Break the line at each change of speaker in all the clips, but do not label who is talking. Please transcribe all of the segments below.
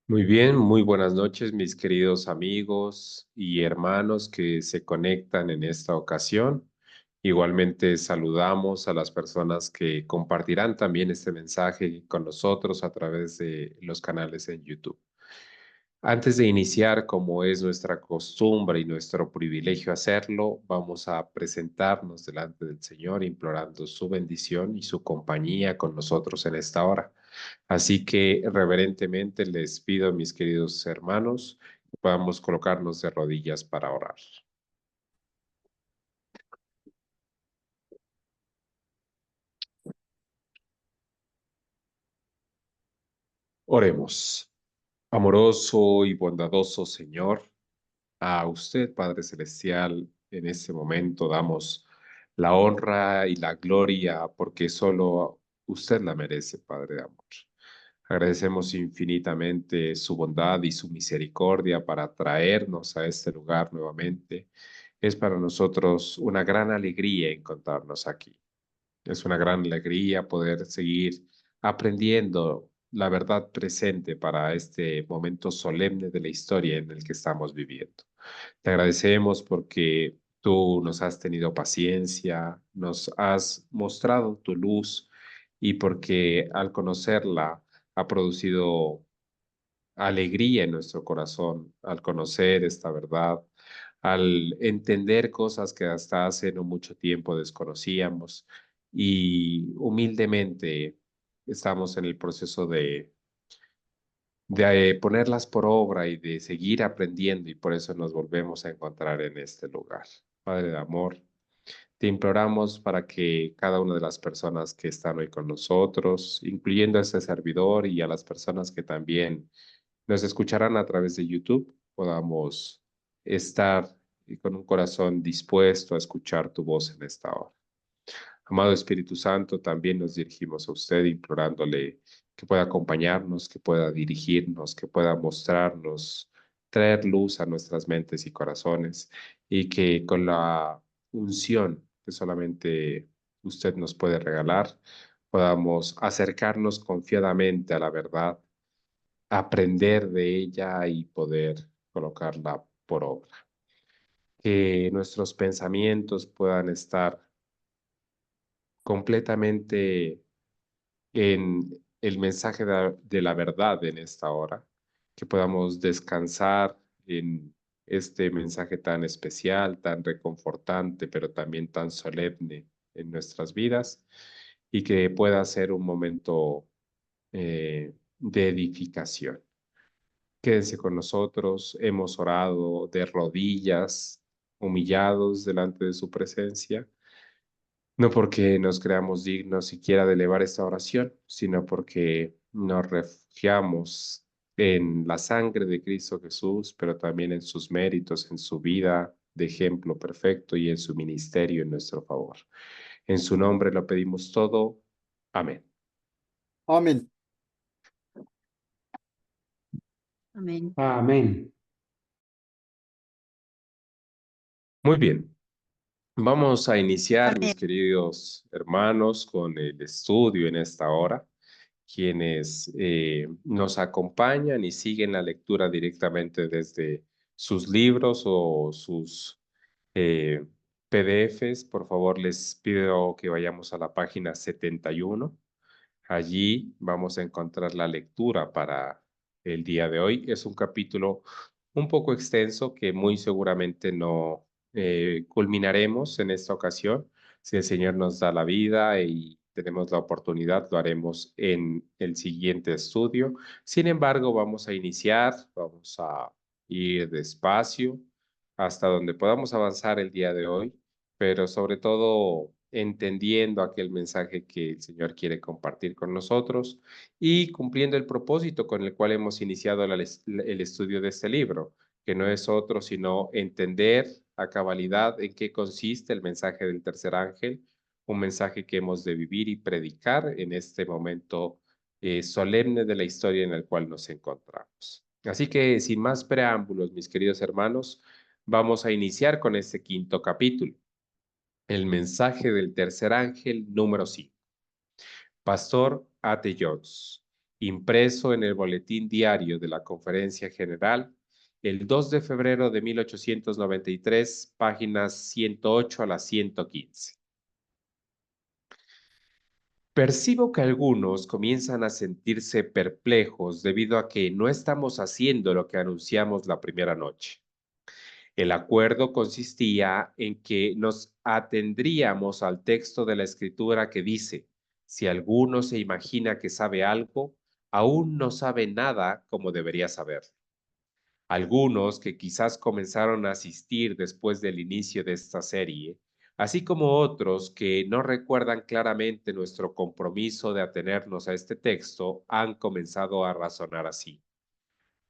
Muy bien, muy buenas noches, mis queridos amigos y hermanos que se conectan en esta ocasión. Igualmente saludamos a las personas que compartirán también este mensaje con nosotros a través de los canales en YouTube. Antes de iniciar, como es nuestra costumbre y nuestro privilegio hacerlo, vamos a presentarnos delante del Señor implorando su bendición y su compañía con nosotros en esta hora. Así que reverentemente les pido, mis queridos hermanos, que podamos colocarnos de rodillas para orar. Oremos. Amoroso y bondadoso Señor, a usted, Padre Celestial, en este momento damos la honra y la gloria porque solo usted la merece, Padre de amor. Agradecemos infinitamente su bondad y su misericordia para traernos a este lugar nuevamente. Es para nosotros una gran alegría encontrarnos aquí. Es una gran alegría poder seguir aprendiendo la verdad presente para este momento solemne de la historia en el que estamos viviendo. Te agradecemos porque tú nos has tenido paciencia, nos has mostrado tu luz y porque al conocerla ha producido alegría en nuestro corazón al conocer esta verdad, al entender cosas que hasta hace no mucho tiempo desconocíamos y humildemente estamos en el proceso de ponerlas por obra y de seguir aprendiendo y por eso nos volvemos a encontrar en este lugar. Padre de amor, te imploramos para que cada una de las personas que están hoy con nosotros, incluyendo a este servidor y a las personas que también nos escucharán a través de YouTube, podamos estar con un corazón dispuesto a escuchar tu voz en esta hora. Amado Espíritu Santo, también nos dirigimos a usted implorándole que pueda acompañarnos, que pueda dirigirnos, que pueda mostrarnos, traer luz a nuestras mentes y corazones y que con la unción que solamente usted nos puede regalar, podamos acercarnos confiadamente a la verdad, aprender de ella y poder colocarla por obra. Que nuestros pensamientos puedan estar completamente en el mensaje de la verdad en esta hora, que podamos descansar en este mensaje tan especial, tan reconfortante, pero también tan solemne en nuestras vidas y que pueda ser un momento de edificación. Quédense con nosotros, hemos orado de rodillas, humillados delante de su presencia, no porque nos creamos dignos siquiera de elevar esta oración, sino porque nos refugiamos en la sangre de Cristo Jesús, pero también en sus méritos, en su vida de ejemplo perfecto y en su ministerio en nuestro favor. En su nombre lo pedimos todo. Amén.
Amén.
Amén.
Amén.
Muy bien. Vamos a iniciar,
Amén.
mis queridos hermanos, con el estudio en esta hora. Quienes nos acompañan y siguen la lectura directamente desde sus libros o sus eh, PDFs, por favor les pido que vayamos a la página 71. Allí vamos a encontrar la lectura para el día de hoy. Es un capítulo un poco extenso que muy seguramente no culminaremos en esta ocasión. Si el Señor nos da la vida y tenemos la oportunidad, lo haremos en el siguiente estudio. Sin embargo, vamos a iniciar, vamos a ir despacio hasta donde podamos avanzar el día de hoy, pero sobre todo entendiendo aquel mensaje que el Señor quiere compartir con nosotros y cumpliendo el propósito con el cual hemos iniciado el estudio de este libro, que no es otro sino entender a cabalidad en qué consiste el mensaje del tercer ángel, un mensaje que hemos de vivir y predicar en este momento solemne de la historia en el cual nos encontramos. Así que sin más preámbulos, mis queridos hermanos, vamos a iniciar con este quinto capítulo. El mensaje del tercer ángel número 5. Pastor A.T. Jones. impreso en el Boletín Diario de la Conferencia General, el 2 de febrero de 1893, páginas 108 a la 115. Percibo que algunos comienzan a sentirse perplejos debido a que no estamos haciendo lo que anunciamos la primera noche. El acuerdo consistía en que nos atendríamos al texto de la Escritura que dice: si alguno se imagina que sabe algo, aún no sabe nada como debería saber. Algunos que quizás comenzaron a asistir después del inicio de esta serie, así como otros que no recuerdan claramente nuestro compromiso de atenernos a este texto, han comenzado a razonar así.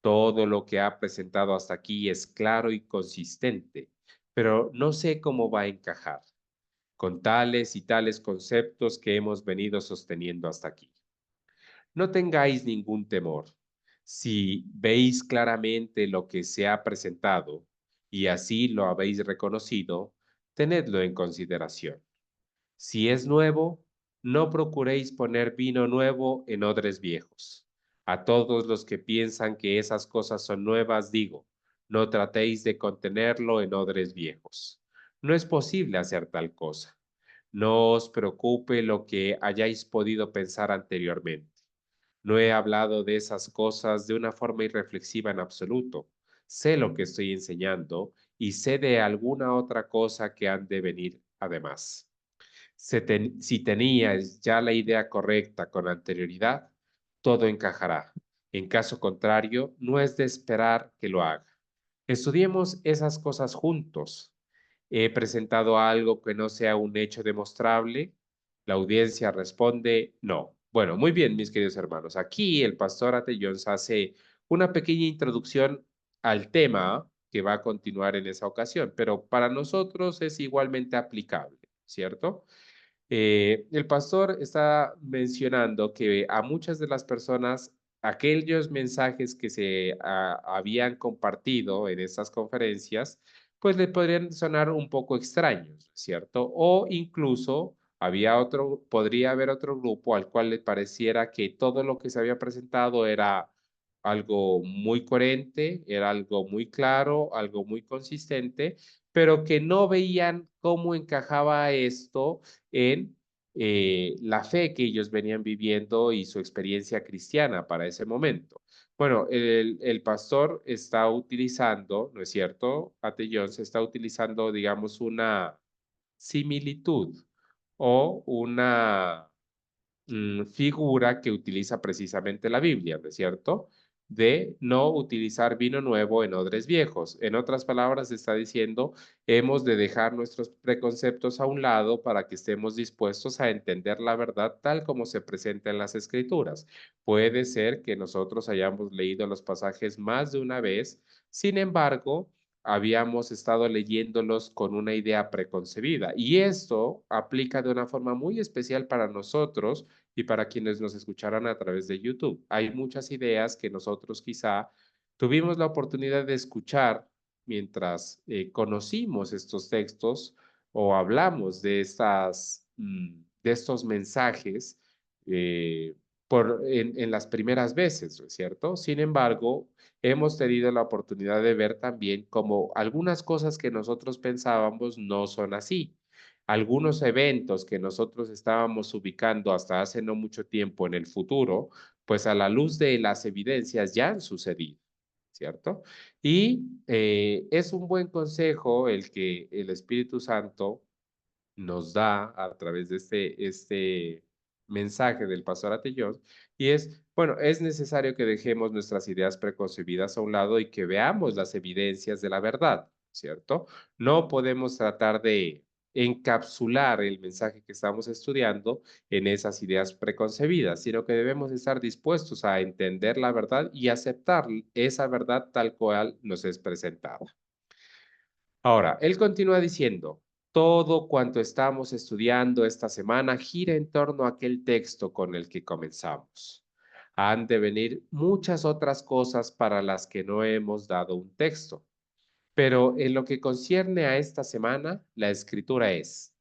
Todo lo que ha presentado hasta aquí es claro y consistente, pero no sé cómo va a encajar con tales y tales conceptos que hemos venido sosteniendo hasta aquí. No tengáis ningún temor. Si veis claramente lo que se ha presentado y así lo habéis reconocido, tenedlo en consideración. Si es nuevo, no procuréis poner vino nuevo en odres viejos. A todos los que piensan que esas cosas son nuevas, digo, no tratéis de contenerlo en odres viejos. No es posible hacer tal cosa. No os preocupe lo que hayáis podido pensar anteriormente. No he hablado de esas cosas de una forma irreflexiva en absoluto. Sé lo que estoy enseñando y sé de alguna otra cosa que han de venir además. Si tenías ya la idea correcta con anterioridad, todo encajará. En caso contrario, no es de esperar que lo haga. Estudiemos esas cosas juntos. ¿He presentado algo que no sea un hecho demostrable? La audiencia responde no. Bueno, muy bien, mis queridos hermanos. Aquí el pastor Ate Jones hace una pequeña introducción al tema que va a continuar en esa ocasión, pero para nosotros es igualmente aplicable, ¿cierto? El pastor está mencionando que a muchas de las personas, aquellos mensajes que se habían compartido en estas conferencias, pues le podrían sonar un poco extraños, ¿cierto? O incluso podría haber otro grupo al cual le pareciera que todo lo que se había presentado era algo muy coherente, era algo muy claro, algo muy consistente, pero que no veían cómo encajaba esto en la fe que ellos venían viviendo y su experiencia cristiana para ese momento. Bueno, el pastor está utilizando, ¿no es cierto? Ate Jones está utilizando, digamos, una similitud o una figura que utiliza precisamente la Biblia, ¿no es cierto? De no utilizar vino nuevo en odres viejos. En otras palabras, está diciendo, hemos de dejar nuestros preconceptos a un lado para que estemos dispuestos a entender la verdad tal como se presenta en las Escrituras. Puede ser que nosotros hayamos leído los pasajes más de una vez, sin embargo, habíamos estado leyéndolos con una idea preconcebida y esto aplica de una forma muy especial para nosotros y para quienes nos escucharan a través de YouTube. Hay muchas ideas que nosotros quizá tuvimos la oportunidad de escuchar mientras conocimos estos textos o hablamos de de estos mensajes en las primeras veces, ¿no es cierto? Sin embargo, hemos tenido la oportunidad de ver también como algunas cosas que nosotros pensábamos no son así. Algunos eventos que nosotros estábamos ubicando hasta hace no mucho tiempo en el futuro, pues a la luz de las evidencias ya han sucedido, ¿cierto? Y es un buen consejo el que el Espíritu Santo nos da a través de este mensaje del pastor Atellón, y es, bueno, es necesario que dejemos nuestras ideas preconcebidas a un lado y que veamos las evidencias de la verdad, ¿cierto? No podemos tratar de encapsular el mensaje que estamos estudiando en esas ideas preconcebidas, sino que debemos estar dispuestos a entender la verdad y aceptar esa verdad tal cual nos es presentada. Ahora, él continúa diciendo, todo cuanto estamos estudiando esta semana gira en torno a aquel texto con el que comenzamos. Han de venir muchas otras cosas para las que no hemos dado un texto, pero en lo que concierne a esta semana, la escritura es,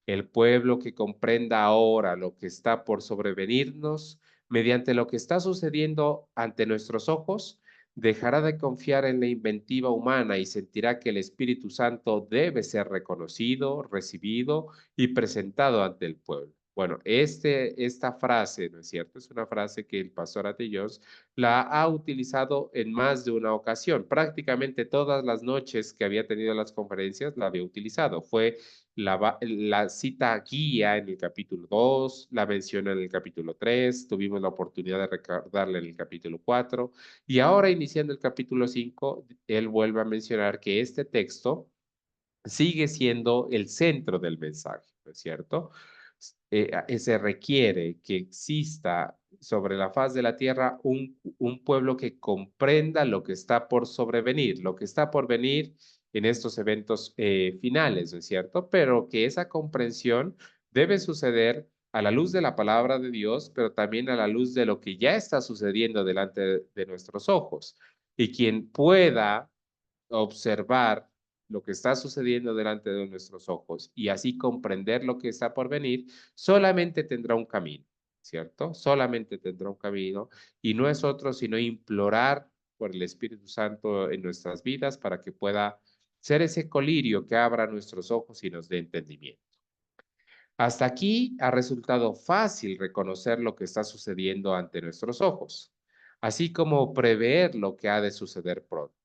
El pueblo que comprenda ahora lo que está por sobrevenirnos, mediante lo que está sucediendo ante nuestros ojos, dejará de confiar en la inventiva humana y sentirá que el Espíritu Santo debe ser reconocido, recibido y presentado ante el pueblo. Bueno, esta frase, ¿no es cierto? Es una frase que el pastor Atillós la ha utilizado en más de una ocasión. Prácticamente todas las noches que había tenido las conferencias la había utilizado. Fue la cita guía en el capítulo 2, la mencionó en el capítulo 3, tuvimos la oportunidad de recordarla en el capítulo 4, y ahora iniciando el capítulo 5, él vuelve a mencionar que este texto sigue siendo el centro del mensaje, ¿no es cierto? Se requiere que exista sobre la faz de la tierra un pueblo que comprenda lo que está por sobrevenir, lo que está por venir en estos eventos finales, ¿no es cierto? Pero que esa comprensión debe suceder a la luz de la palabra de Dios, pero también a la luz de lo que ya está sucediendo delante de nuestros ojos. Y quien pueda observar lo que está sucediendo delante de nuestros ojos y así comprender lo que está por venir, solamente tendrá un camino, ¿cierto? Solamente tendrá un camino y no es otro sino implorar por el Espíritu Santo en nuestras vidas para que pueda ser ese colirio que abra nuestros ojos y nos dé entendimiento. Hasta aquí ha resultado fácil reconocer lo que está sucediendo ante nuestros ojos, así como prever lo que ha de suceder pronto.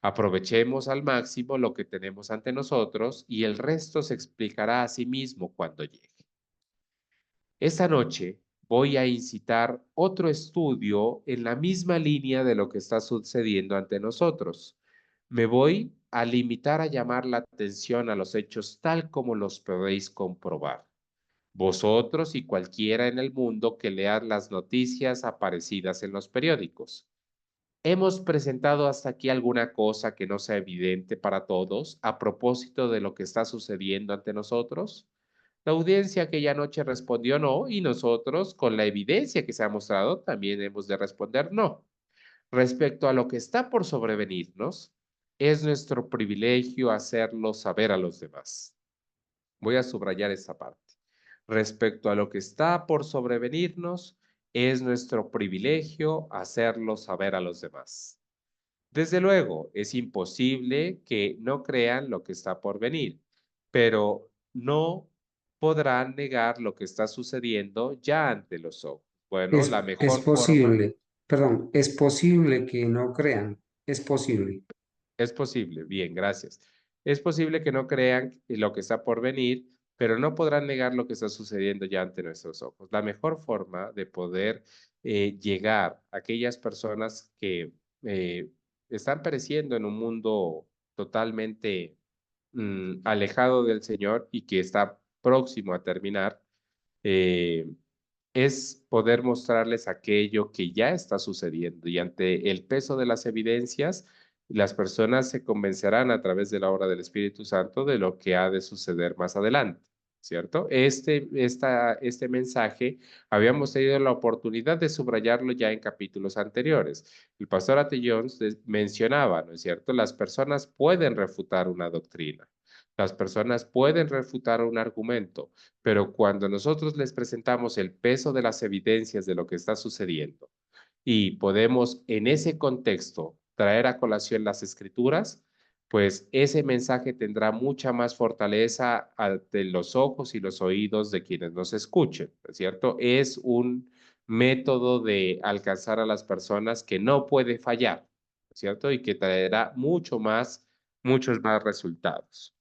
Aprovechemos al máximo lo que tenemos ante nosotros y el resto se explicará a sí mismo cuando llegue. Esta noche voy a incitar otro estudio en la misma línea de lo que está sucediendo ante nosotros. Me voy a limitar a llamar la atención a los hechos tal como los podéis comprobar. Vosotros y cualquiera en el mundo que lea las noticias aparecidas en los periódicos. ¿Hemos presentado hasta aquí alguna cosa que no sea evidente para todos a propósito de lo que está sucediendo ante nosotros? La audiencia aquella noche respondió no y nosotros, con la evidencia que se ha mostrado, también hemos de responder no. Respecto a lo que está por sobrevenirnos, es nuestro privilegio hacerlo saber a los demás. Voy a subrayar esta parte. Respecto a lo que está por sobrevenirnos, es nuestro privilegio hacerlo saber a los demás. Desde luego, es imposible que no crean lo que está por venir, pero no podrán negar lo que está sucediendo ya ante los ojos. Bueno, la
Es
mejor forma
posible, perdón, es posible que no crean, es posible.
es posible, bien, gracias. Es posible que no crean lo que está por venir, pero no podrán negar lo que está sucediendo ya ante nuestros ojos. La mejor forma de poder llegar a aquellas personas que eh, están pereciendo en un mundo totalmente alejado del Señor y que está próximo a terminar, eh, es poder mostrarles aquello que ya está sucediendo y ante el peso de las evidencias, las personas se convencerán a través de la obra del Espíritu Santo de lo que ha de suceder más adelante, ¿cierto? Este mensaje habíamos tenido la oportunidad de subrayarlo ya en capítulos anteriores. El pastor Atillón mencionaba, ¿no es cierto? Las personas pueden refutar una doctrina. Las personas pueden refutar un argumento, pero cuando nosotros les presentamos el peso de las evidencias de lo que está sucediendo y podemos en ese contexto traer a colación las escrituras, pues ese mensaje tendrá mucha más fortaleza ante los ojos y los oídos de quienes nos escuchen, ¿no es cierto? Es un método de alcanzar a las personas que no puede fallar, ¿no es cierto? Y que traerá muchos más resultados.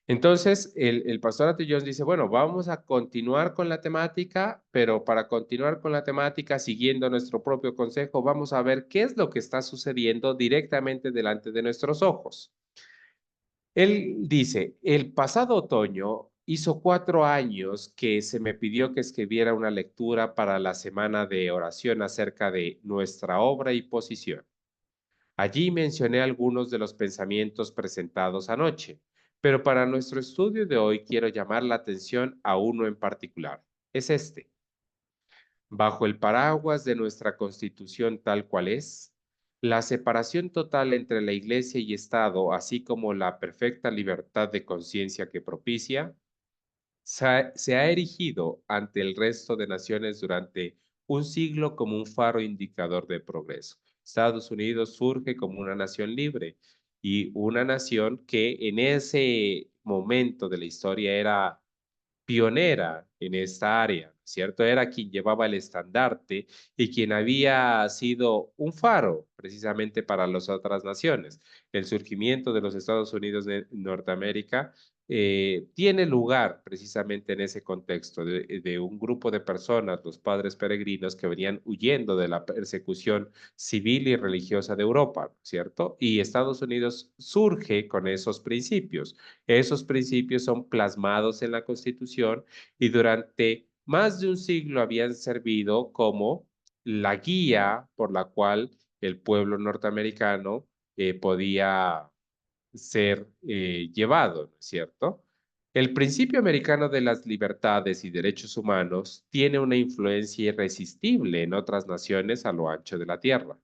Entonces, el pastor Atillón dice, bueno, vamos a continuar con la temática, pero para continuar con la temática, siguiendo nuestro propio consejo, vamos a ver qué es lo que está sucediendo directamente delante de nuestros ojos. Él dice, el pasado otoño hizo 4 años que se me pidió que escribiera una lectura para la semana de oración acerca de nuestra obra y posición. Allí mencioné algunos de los pensamientos presentados anoche, pero para nuestro estudio de hoy quiero llamar la atención a uno en particular. Es este. Bajo el paraguas de nuestra Constitución tal cual es, la separación total entre la Iglesia y Estado, así como la perfecta libertad de conciencia que propicia, se ha erigido ante el resto de naciones durante un siglo como un faro indicador de progreso. Estados Unidos surge como una nación libre y una nación que en ese momento de la historia era pionera en esta área, ¿cierto? Era quien llevaba el estandarte y quien había sido un faro precisamente para las otras naciones. El surgimiento de los Estados Unidos de Norteamérica tiene lugar precisamente en ese contexto de un grupo de personas, los padres peregrinos, que venían huyendo de la persecución civil y religiosa de Europa, ¿cierto? Y Estados Unidos surge con esos principios. Esos principios son plasmados en la Constitución y durante más de un siglo habían servido como la guía por la cual el pueblo norteamericano podía ser llevado, ¿no es cierto? El principio americano de las libertades y derechos humanos tiene una influencia irresistible en otras naciones a lo ancho de la tierra.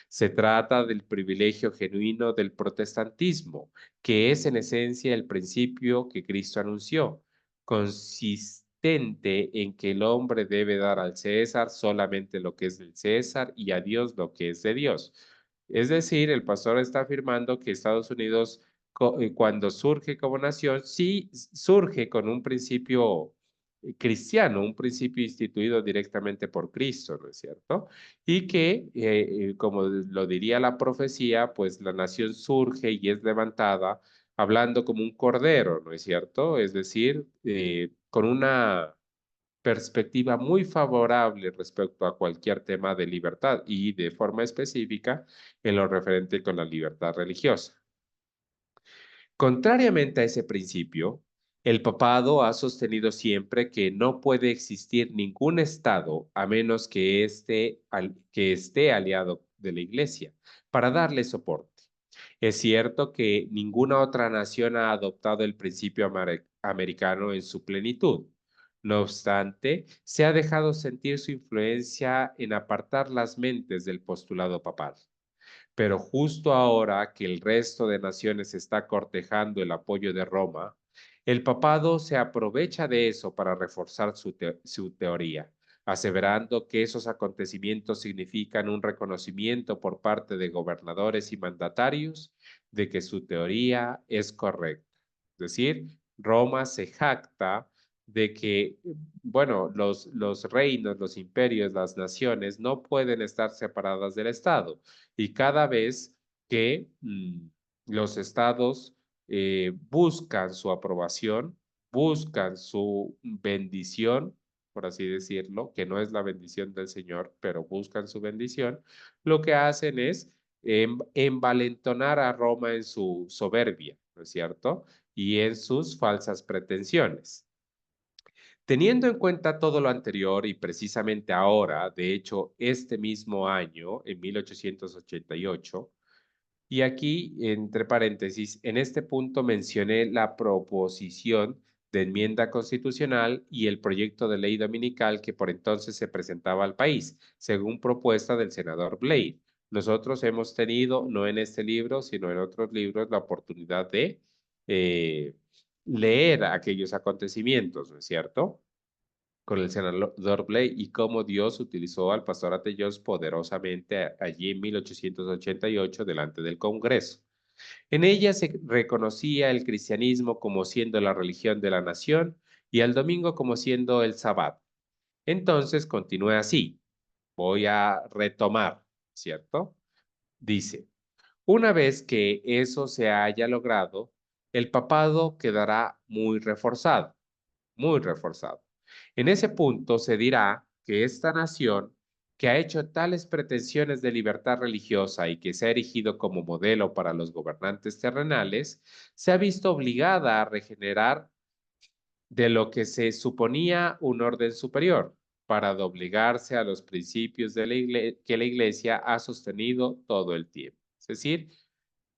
Se trata del privilegio genuino del protestantismo, que es en esencia el principio que Cristo anunció, consistente en que el hombre debe dar al César solamente lo que es del César y a Dios lo que es de Dios. Es decir, el pastor está afirmando que Estados Unidos, cuando surge como nación, sí surge con un principio cristiano, un principio instituido directamente por Cristo, ¿no es cierto? Y que, como lo diría la profecía, pues la nación surge y es levantada hablando como un cordero, ¿no es cierto? Es decir, con una perspectiva muy favorable respecto a cualquier tema de libertad y de forma específica en lo referente con la libertad religiosa. Contrariamente a ese principio, el papado ha sostenido siempre que no puede existir ningún Estado a menos que esté aliado de la Iglesia para darle soporte. Es cierto que ninguna otra nación ha adoptado el principio americano en su plenitud. No obstante, se ha dejado sentir su influencia en apartar las mentes del postulado papal. Pero justo ahora que el resto de naciones está cortejando el apoyo de Roma, el papado se aprovecha de eso para reforzar su teoría, aseverando que esos acontecimientos significan un reconocimiento por parte de gobernadores y mandatarios de que su teoría es correcta. Es decir, Roma se jacta de que, bueno, los reinos, los imperios, las naciones no pueden estar separadas del Estado y cada vez que los estados buscan su aprobación, buscan su bendición, por así decirlo, que no es la bendición del Señor, pero buscan su bendición, lo que hacen es envalentonar a Roma en su soberbia, ¿no es cierto? Y en sus falsas pretensiones. Teniendo en cuenta todo lo anterior y precisamente ahora, de hecho, este mismo año, en 1888, y aquí, entre paréntesis, en este punto mencioné la proposición de enmienda constitucional y el proyecto de ley dominical que por entonces se presentaba al país, según propuesta del senador Blade. Nosotros hemos tenido, no en este libro, sino en otros libros, la oportunidad de eh, leer aquellos acontecimientos, ¿no es cierto? Con el senador Blake y cómo Dios utilizó al pastor Ateyos poderosamente allí en 1888 delante del Congreso. En ella se reconocía el cristianismo como siendo la religión de la nación y al domingo como siendo el sabbat. Entonces continúe así. Voy a retomar, ¿cierto? Dice, una vez que eso se haya logrado, el papado quedará muy reforzado, muy reforzado. En ese punto se dirá que esta nación, que ha hecho tales pretensiones de libertad religiosa y que se ha erigido como modelo para los gobernantes terrenales, se ha visto obligada a regenerar de lo que se suponía un orden superior para doblegarse a los principios de que la Iglesia ha sostenido todo el tiempo. Es decir,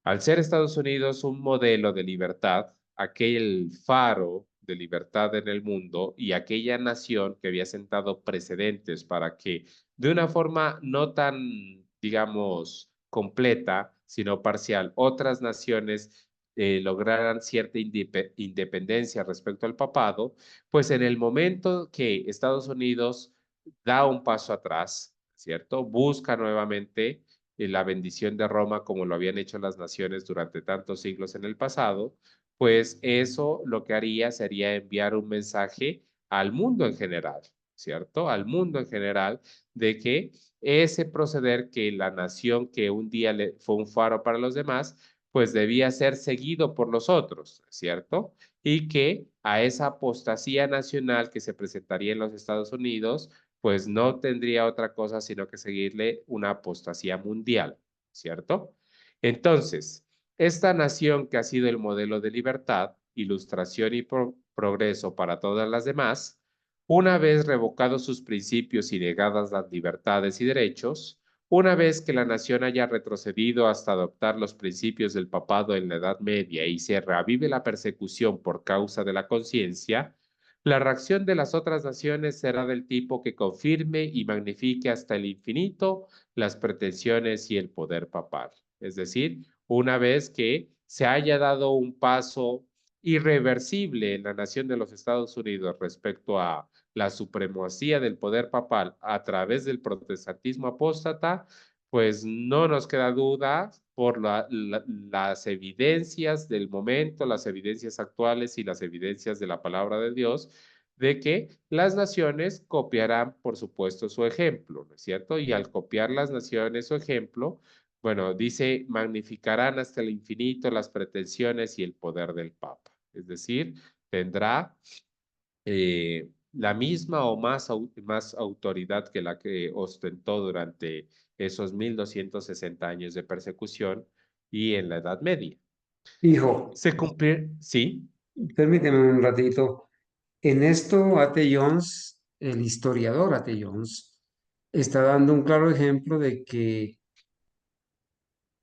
al ser Estados Unidos un modelo de libertad, aquel faro de libertad en el mundo y aquella nación que había sentado precedentes para que de una forma no tan, digamos, completa, sino parcial, otras naciones lograran cierta independencia respecto al papado, pues en el momento que Estados Unidos da un paso atrás, ¿cierto? Busca nuevamente la bendición de Roma como lo habían hecho las naciones durante tantos siglos en el pasado, pues eso lo que haría sería enviar un mensaje al mundo en general, ¿cierto? Al mundo en general de que ese proceder que la nación que un día fue un faro para los demás, pues debía ser seguido por los otros, ¿cierto? Y que a esa apostasía nacional que se presentaría en los Estados Unidos, pues no tendría otra cosa sino que seguirle una apostasía mundial, ¿cierto? Entonces, esta nación que ha sido el modelo de libertad, ilustración y progreso para todas las demás, una vez revocados sus principios y negadas las libertades y derechos, una vez que la nación haya retrocedido hasta adoptar los principios del papado en la Edad Media y se reavive la persecución por causa de la conciencia, la reacción de las otras naciones será del tipo que confirme y magnifique hasta el infinito las pretensiones y el poder papal. Es decir, una vez que se haya dado un paso irreversible en la nación de los Estados Unidos respecto a la supremacía del poder papal a través del protestantismo apóstata, pues no nos queda duda por las evidencias del momento, las evidencias actuales y las evidencias de la palabra de Dios, de que las naciones copiarán, por supuesto, su ejemplo, ¿no es cierto? Y al copiar las naciones su ejemplo, bueno, dice, magnificarán hasta el infinito las pretensiones y el poder del Papa. Es decir, tendrá la misma o más autoridad que la que ostentó durante esos 1260 años de persecución y en la Edad Media.
Hijo,
Se cumplir, sí,
permíteme un ratito. En esto, A.T. Jones, el historiador A.T. Jones, está dando un claro ejemplo de que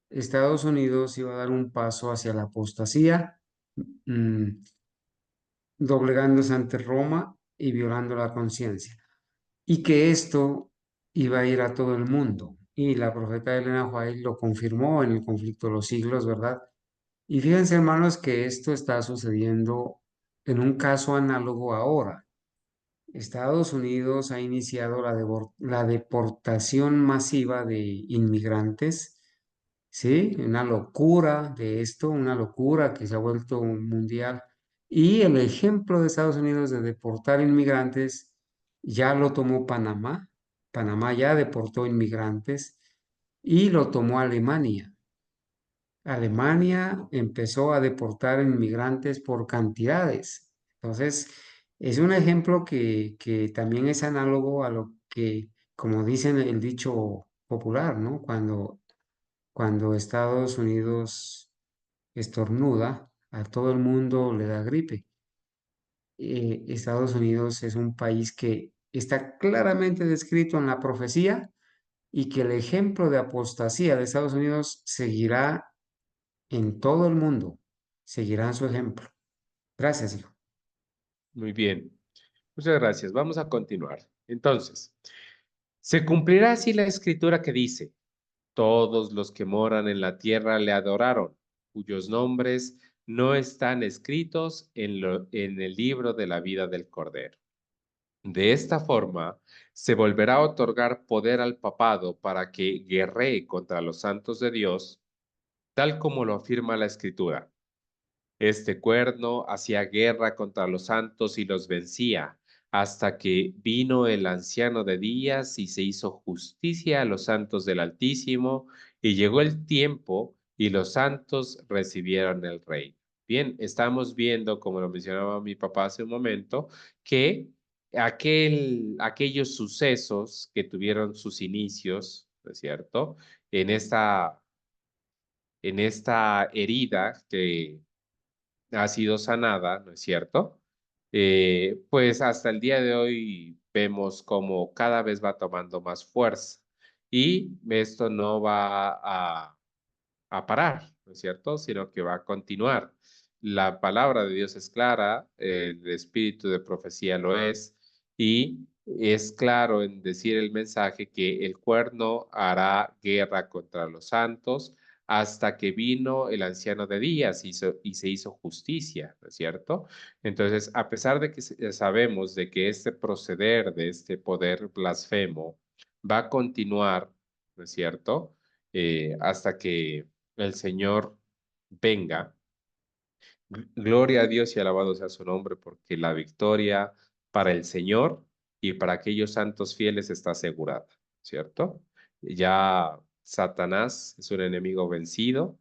Estados Unidos iba a dar un paso hacia la apostasía, mm, doblegándose ante Roma y violando la conciencia, y que esto iba a ir a todo el mundo. Y la profeta Elena White lo confirmó en el conflicto de los siglos, ¿verdad? Y fíjense, hermanos, que esto está sucediendo en un caso análogo ahora. Estados Unidos ha iniciado la deportación masiva de inmigrantes, ¿sí? Una locura de esto, una locura que se ha vuelto mundial. Y el ejemplo de Estados Unidos de deportar inmigrantes ya lo tomó Panamá. Panamá ya deportó inmigrantes y lo tomó Alemania. Alemania empezó a deportar inmigrantes por cantidades. Entonces, es un ejemplo que también es análogo a lo que, como dicen el dicho popular, ¿no? Cuando Estados Unidos estornuda, a todo el mundo le da gripe. Estados Unidos es un país que está claramente descrito en la profecía y que el ejemplo de apostasía de Estados Unidos seguirá en todo el mundo, seguirán su ejemplo. Gracias, hijo.
muy bien. Muchas gracias. Vamos a continuar. Entonces, se cumplirá así la escritura que dice, todos los que moran en la tierra le adoraron, cuyos nombres no están escritos en el libro de la vida del Cordero. De esta forma, se volverá a otorgar poder al papado para que guerree contra los santos de Dios, tal como lo afirma la Escritura. Este cuerno hacía guerra contra los santos y los vencía, hasta que vino el anciano de días y se hizo justicia a los santos del Altísimo, y llegó el tiempo y los santos recibieron el reino. Bien, estamos viendo, como lo mencionaba mi papá hace un momento, que aquellos sucesos que tuvieron sus inicios, ¿no es cierto? En en esta herida que ha sido sanada, ¿no es cierto? Pues hasta el día de hoy vemos como cada vez va tomando más fuerza y esto no va a parar, ¿no es cierto? Sino que va a continuar. La palabra de Dios es clara, el espíritu de profecía lo es, y es claro en decir el mensaje que el cuerno hará guerra contra los santos hasta que vino el anciano de días y se hizo justicia, ¿no es cierto? Entonces, a pesar de que sabemos de que este proceder de este poder blasfemo va a continuar, ¿no es cierto? Hasta que el Señor venga. Gloria a Dios y alabado sea su nombre, porque la victoria para el Señor y para aquellos santos fieles está asegurada, ¿cierto? Ya Satanás es un enemigo vencido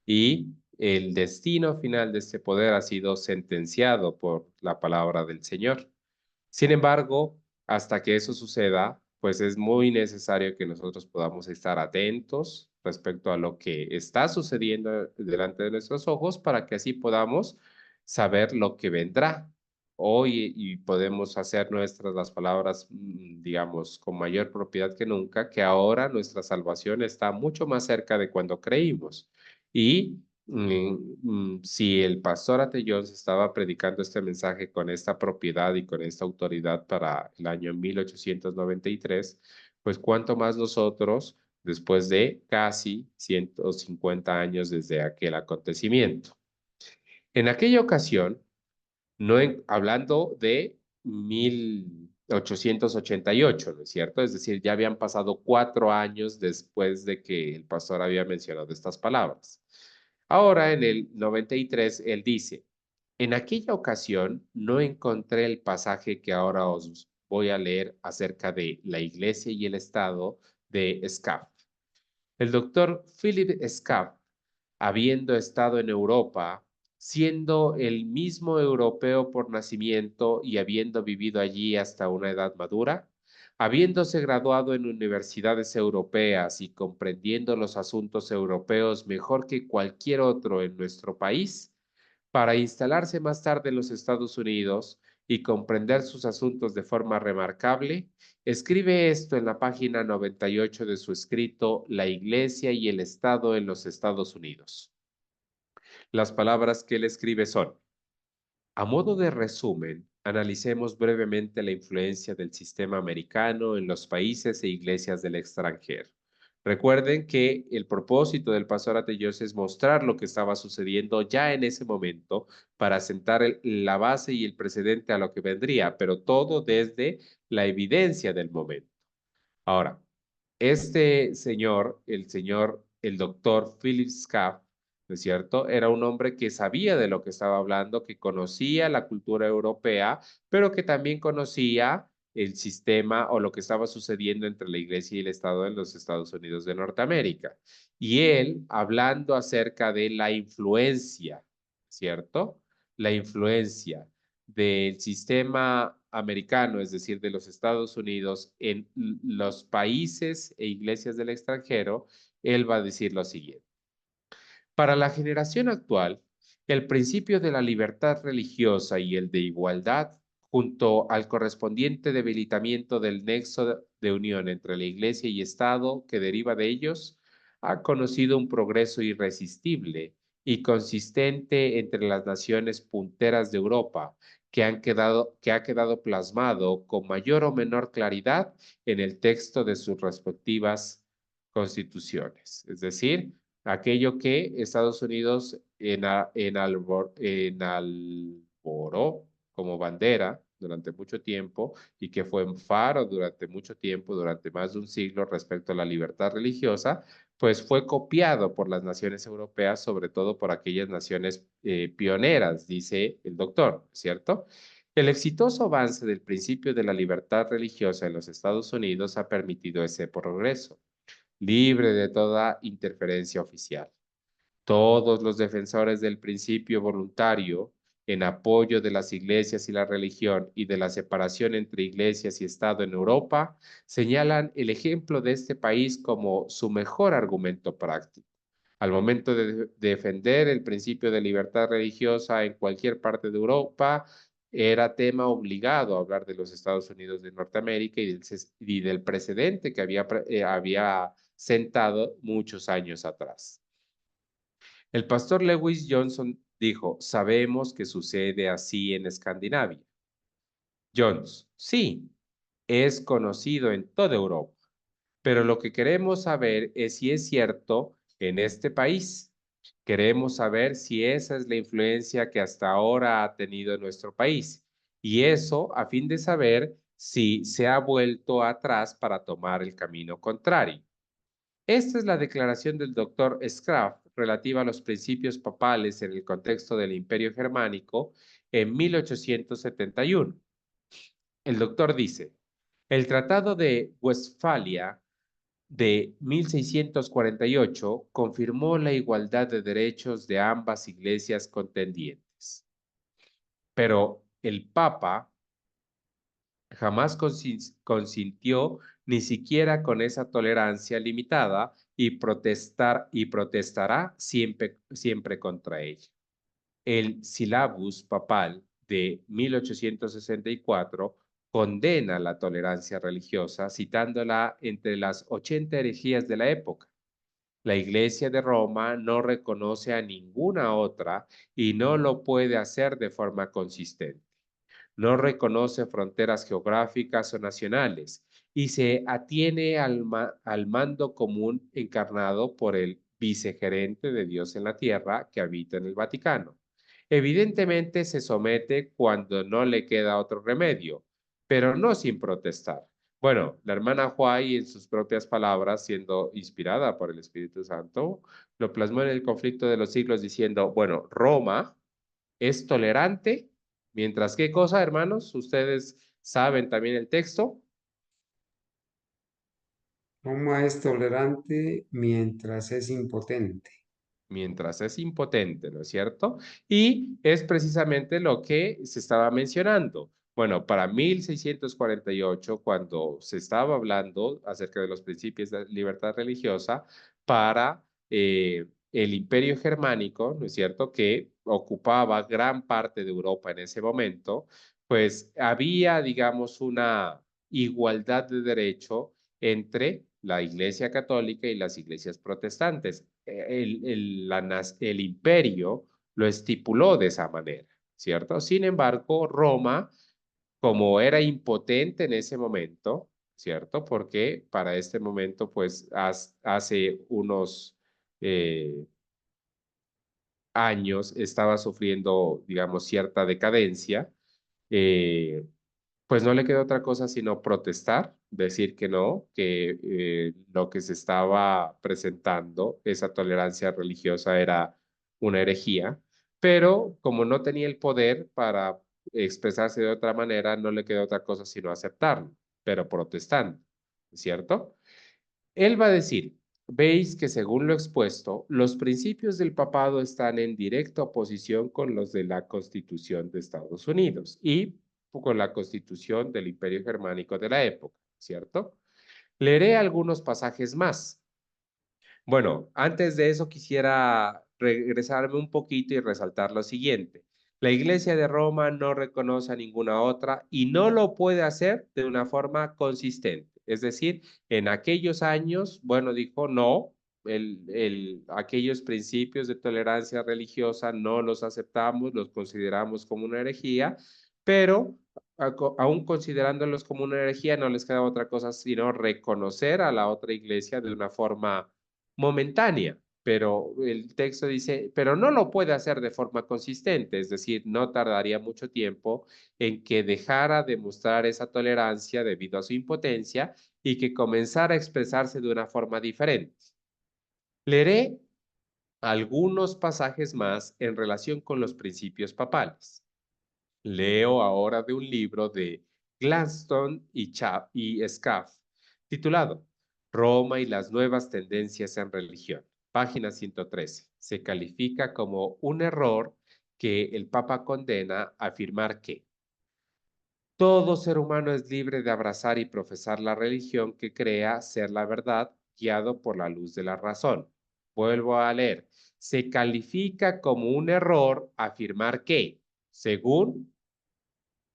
y el destino final de este poder ha sido sentenciado por la palabra del Señor. Sin embargo, hasta que eso suceda, pues es muy necesario que nosotros podamos estar atentos respecto a lo que está sucediendo delante de nuestros ojos para que así podamos saber lo que vendrá hoy y podemos hacer nuestras las palabras, digamos, con mayor propiedad que nunca, que ahora nuestra salvación está mucho más cerca de cuando creímos. Y si el pastor Ate Jones estaba predicando este mensaje con esta propiedad y con esta autoridad para el año 1893, pues cuánto más nosotros después de casi 150 años desde aquel acontecimiento. En aquella ocasión, hablando de 1888, ¿no es cierto? Es decir, ya habían pasado 4 años después de que el pastor había mencionado estas palabras. Ahora, en el 93, él dice, en aquella ocasión no encontré el pasaje que ahora os voy a leer acerca de la iglesia y el estado de Scaff. El doctor Philip Scaff, habiendo estado en Europa, siendo el mismo europeo por nacimiento y habiendo vivido allí hasta una edad madura, habiéndose graduado en universidades europeas y comprendiendo los asuntos europeos mejor que cualquier otro en nuestro país, para instalarse más tarde en los Estados Unidos y comprender sus asuntos de forma remarcable, escribe esto en la página 98 de su escrito La Iglesia y el Estado en los Estados Unidos. Las palabras que él escribe son: a modo de resumen, analicemos brevemente la influencia del sistema americano en los países e iglesias del extranjero. Recuerden que el propósito del pastor Ateyos es mostrar lo que estaba sucediendo ya en ese momento para sentar la base y el precedente a lo que vendría, pero todo desde la evidencia del momento. Ahora, este señor, el doctor Philip Scaff, ¿no es cierto? Era un hombre que sabía de lo que estaba hablando, que conocía la cultura europea, pero que también conocía el sistema o lo que estaba sucediendo entre la iglesia y el Estado en los Estados Unidos de Norteamérica. Y él, hablando acerca de la influencia, ¿cierto? La influencia del sistema americano, es decir, de los Estados Unidos, en los países e iglesias del extranjero, él va a decir lo siguiente. Para la generación actual, el principio de la libertad religiosa y el de igualdad, junto al correspondiente debilitamiento del nexo de unión entre la Iglesia y Estado que deriva de ellos, ha conocido un progreso irresistible y consistente entre las naciones punteras de Europa, que ha quedado plasmado con mayor o menor claridad en el texto de sus respectivas constituciones. Es decir, aquello que Estados Unidos enalboró como bandera durante mucho tiempo y que fue un faro durante mucho tiempo, durante más de un siglo respecto a la libertad religiosa, pues fue copiado por las naciones europeas, sobre todo por aquellas naciones pioneras, dice el doctor, ¿cierto? El exitoso avance del principio de la libertad religiosa en los Estados Unidos ha permitido ese progreso libre de toda interferencia oficial. Todos los defensores del principio voluntario en apoyo de las iglesias y la religión y de la separación entre iglesias y Estado en Europa señalan el ejemplo de este país como su mejor argumento práctico. Al momento de defender el principio de libertad religiosa en cualquier parte de Europa, era tema obligado hablar de los Estados Unidos de Norteamérica y del precedente que había sentado muchos años atrás. El pastor Lewis Johnson dijo, sabemos que sucede así en Escandinavia. Jones, sí, es conocido en toda Europa, pero lo que queremos saber es si es cierto en este país. Queremos saber si esa es la influencia que hasta ahora ha tenido en nuestro país. Y eso a fin de saber si se ha vuelto atrás para tomar el camino contrario. Esta es la declaración del doctor Skraff relativa a los principios papales en el contexto del Imperio Germánico en 1871. El doctor dice, el Tratado de Westfalia de 1648 confirmó la igualdad de derechos de ambas iglesias contendientes. Pero el Papa jamás consintió ni siquiera con esa tolerancia limitada y protestará siempre contra ella. El Syllabus papal de 1864 condena la tolerancia religiosa, citándola entre las 80 herejías de la época. La Iglesia de Roma no reconoce a ninguna otra y no lo puede hacer de forma consistente. No reconoce fronteras geográficas o nacionales y se atiene al mando común encarnado por el vicegerente de Dios en la tierra que habita en el Vaticano. Evidentemente se somete cuando no le queda otro remedio, pero no sin protestar. Bueno, la hermana Huay, en sus propias palabras, siendo inspirada por el Espíritu Santo, lo plasmó en el conflicto de los siglos diciendo, bueno, Roma es tolerante, mientras ¿qué cosa, hermanos? Ustedes saben también el texto.
Roma es tolerante mientras es impotente.
Mientras es impotente, ¿no es cierto? Y es precisamente lo que se estaba mencionando. Bueno, para 1648, cuando se estaba hablando acerca de los principios de libertad religiosa, para el Imperio Germánico, ¿no es cierto?, que ocupaba gran parte de Europa en ese momento, pues había, digamos, una igualdad de derecho entre la Iglesia Católica y las iglesias protestantes. El imperio lo estipuló de esa manera, ¿cierto? Sin embargo, Roma, como era impotente en ese momento, ¿cierto? Porque para este momento, pues hace unos años estaba sufriendo, digamos, cierta decadencia, eh, pues no le quedó otra cosa sino protestar, decir que no, que lo que se estaba presentando, esa tolerancia religiosa era una herejía, pero como no tenía el poder para expresarse de otra manera, no le quedó otra cosa sino aceptarlo, pero protestando, ¿cierto? Él va a decir, veis que según lo expuesto, los principios del papado están en directa oposición con los de la Constitución de Estados Unidos y con la Constitución del Imperio Germánico de la época, ¿cierto? Leeré algunos pasajes más. Bueno, antes de eso quisiera regresarme un poquito y resaltar lo siguiente. La Iglesia de Roma no reconoce a ninguna otra y no lo puede hacer de una forma consistente. Es decir, en aquellos años, bueno, dijo no, aquellos principios de tolerancia religiosa no los aceptamos, los consideramos como una herejía, pero aún considerándolos como una herejía, no les queda otra cosa sino reconocer a la otra iglesia de una forma momentánea, pero el texto dice, pero no lo puede hacer de forma consistente, es decir, no tardaría mucho tiempo en que dejara de mostrar esa tolerancia debido a su impotencia y que comenzara a expresarse de una forma diferente. Leeré algunos pasajes más en relación con los principios papales. Leo ahora de un libro de Gladstone y Scaff, titulado Roma y las nuevas tendencias en religión, página 113. Se califica como un error que el Papa condena afirmar que todo ser humano es libre de abrazar y profesar la religión que crea ser la verdad, guiado por la luz de la razón. Vuelvo a leer. Se califica como un error afirmar que, según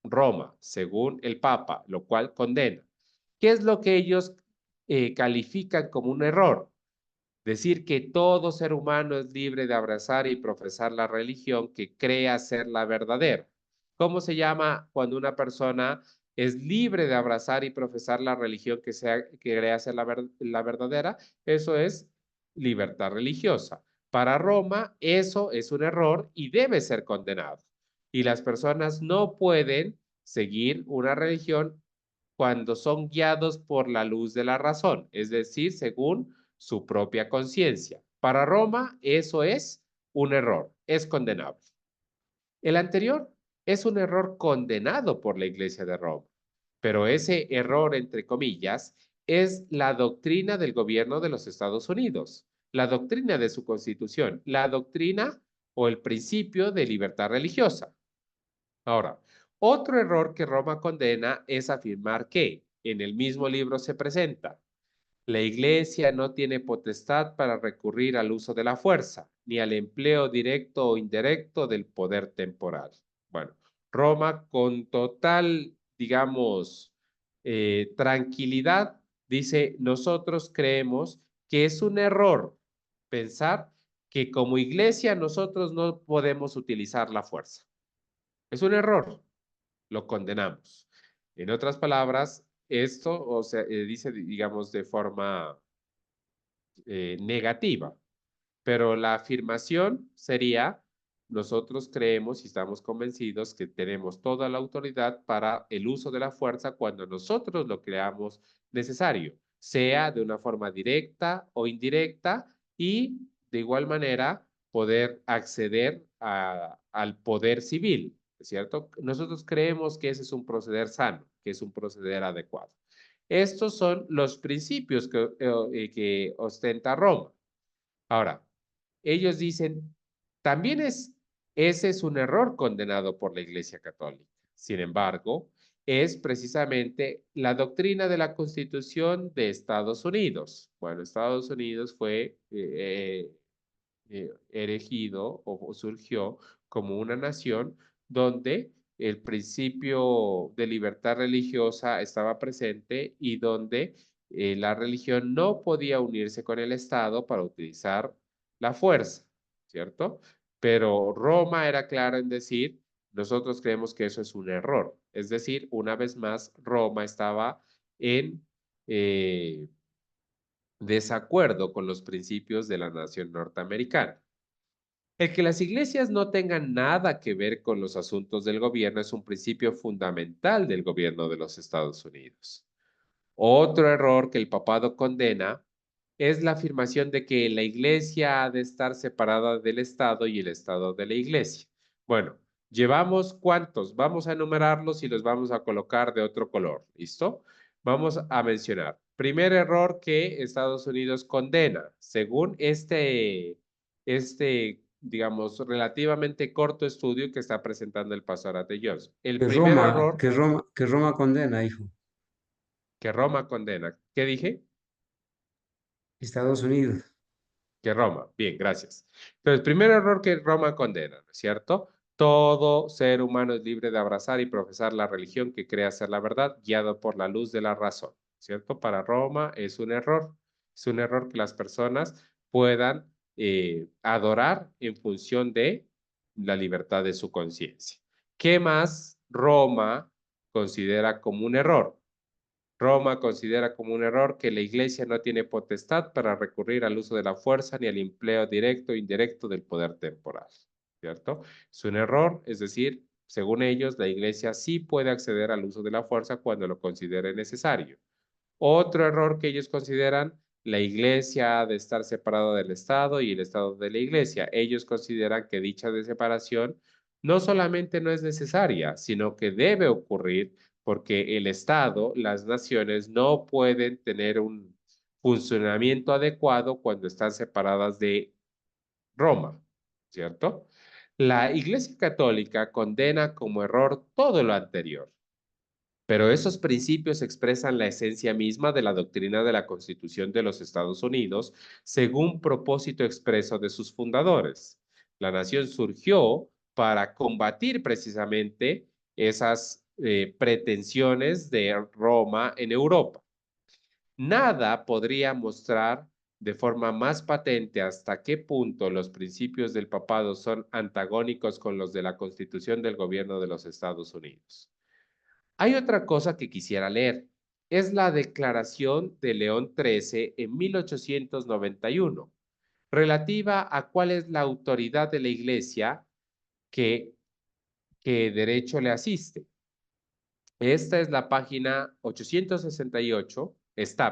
Roma, según el Papa, lo cual condena. ¿Qué es lo que ellos califican como un error? Decir que todo ser humano es libre de abrazar y profesar la religión que crea ser la verdadera. ¿Cómo se llama cuando una persona es libre de abrazar y profesar la religión que crea ser la verdadera? Eso es libertad religiosa. Para Roma, eso es un error y debe ser condenado. Y las personas no pueden seguir una religión cuando son guiados por la luz de la razón, es decir, según su propia conciencia. Para Roma, eso es un error, es condenable. El anterior es un error condenado por la Iglesia de Roma, pero ese error, entre comillas, es la doctrina del gobierno de los Estados Unidos, la doctrina de su constitución, la doctrina o el principio de libertad religiosa. Ahora, otro error que Roma condena es afirmar que en el mismo libro se presenta la Iglesia no tiene potestad para recurrir al uso de la fuerza, ni al empleo directo o indirecto del poder temporal. Bueno, Roma con total, digamos, tranquilidad dice, nosotros creemos que es un error pensar que como iglesia nosotros no podemos utilizar la fuerza. Es un error, lo condenamos. En otras palabras, esto o sea, dice, digamos, de forma negativa, pero la afirmación sería, nosotros creemos y estamos convencidos que tenemos toda la autoridad para el uso de la fuerza cuando nosotros lo creamos necesario, sea de una forma directa o indirecta y de igual manera poder acceder al poder civil, ¿cierto? Nosotros creemos que ese es un proceder sano, que es un proceder adecuado. Estos son los principios que ostenta Roma. Ahora, ellos dicen, también ese es un error condenado por la Iglesia Católica. Sin embargo, es precisamente la doctrina de la Constitución de Estados Unidos. Bueno, Estados Unidos fue erigido o surgió como una nación donde el principio de libertad religiosa estaba presente y donde la religión no podía unirse con el Estado para utilizar la fuerza, ¿cierto? Pero Roma era clara en decir, nosotros creemos que eso es un error. Es decir, una vez más, Roma estaba en desacuerdo con los principios de la nación norteamericana. El que las iglesias no tengan nada que ver con los asuntos del gobierno es un principio fundamental del gobierno de los Estados Unidos. Otro error que el papado condena es la afirmación de que la iglesia ha de estar separada del Estado y el Estado de la iglesia. Bueno, llevamos cuántos, vamos a enumerarlos y los vamos a colocar de otro color, ¿listo? Vamos a mencionar. Primer error que Estados Unidos condena, según digamos, relativamente corto estudio que está presentando el pastor Ate Johnson. El
Que
primer
Roma,
error
que Roma condena, hijo.
que Roma condena. ¿Qué dije?
Estados Unidos.
Que Roma. Bien, gracias. Entonces, primer error que Roma condena, ¿no es cierto? Todo ser humano es libre de abrazar y profesar la religión que crea ser la verdad, guiado por la luz de la razón, ¿cierto? Para Roma es un error. Es un error que las personas puedan adorar en función de la libertad de su conciencia. ¿Qué más Roma considera como un error? Roma considera como un error que la Iglesia no tiene potestad para recurrir al uso de la fuerza ni al empleo directo o indirecto del poder temporal, ¿cierto? Es un error, es decir, según ellos, la Iglesia sí puede acceder al uso de la fuerza cuando lo considere necesario. Otro error que ellos consideran, la Iglesia ha de estar separada del Estado y el Estado de la Iglesia. Ellos consideran que dicha de separación no solamente no es necesaria, sino que debe ocurrir porque el Estado, las naciones no pueden tener un funcionamiento adecuado cuando están separadas de Roma, ¿cierto? La Iglesia Católica condena como error todo lo anterior. Pero esos principios expresan la esencia misma de la doctrina de la Constitución de los Estados Unidos, según propósito expreso de sus fundadores. La nación surgió para combatir precisamente esas pretensiones de Roma en Europa. Nada podría mostrar de forma más patente hasta qué punto los principios del papado son antagónicos con los de la Constitución del Gobierno de los Estados Unidos. Hay otra cosa que quisiera leer. Es la Declaración de León XIII en 1891. relativa a cuál es la autoridad de la iglesia que derecho le asiste. Esta es la página 868,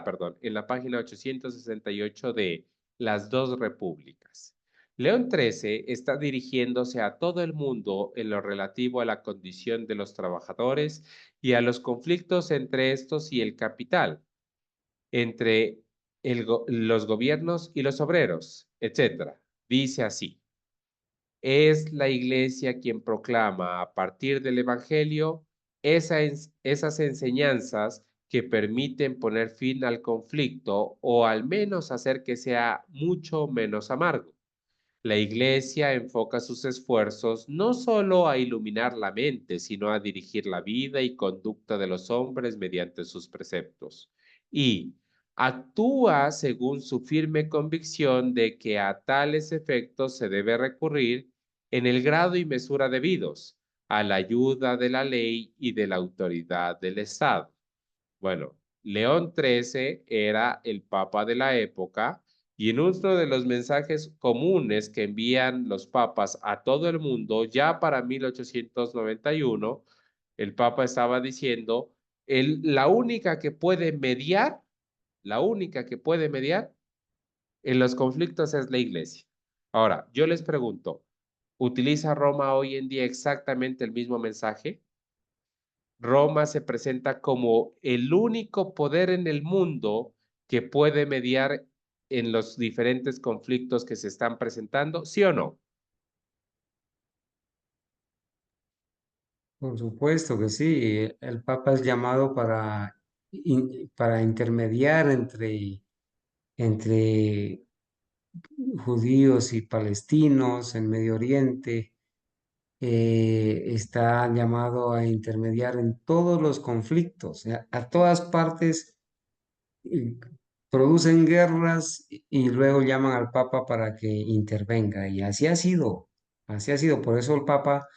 perdón, en la página 868 de Las dos Repúblicas. León XIII está dirigiéndose a todo el mundo en lo relativo a la condición de los trabajadores y a los conflictos entre estos y el capital, entre los gobiernos y los obreros, etc. Dice así: es la iglesia quien proclama a partir del Evangelio esas enseñanzas que permiten poner fin al conflicto o al menos hacer que sea mucho menos amargo. La iglesia enfoca sus esfuerzos no solo a iluminar la mente, sino a dirigir la vida y conducta de los hombres mediante sus preceptos. Y actúa según su firme convicción de que a tales efectos se debe recurrir en el grado y mesura debidos, a la ayuda de la ley y de la autoridad del Estado. Bueno, León XIII era el papa de la época y en uno de los mensajes comunes que envían los papas a todo el mundo, ya para 1891, el papa estaba diciendo, la única que puede mediar, la única que puede mediar en los conflictos es la iglesia. Ahora, yo les pregunto, ¿utiliza Roma hoy en día exactamente el mismo mensaje? Roma se presenta como el único poder en el mundo que puede mediar en los diferentes conflictos que se están presentando, ¿sí o no?
Por supuesto que sí. El Papa es llamado para intermediar entre judíos y palestinos en Medio Oriente. Está llamado a intermediar en todos los conflictos. A todas partes eh, producen guerras y luego llaman al Papa para que intervenga. Y así ha sido, así ha sido. Por eso el Papa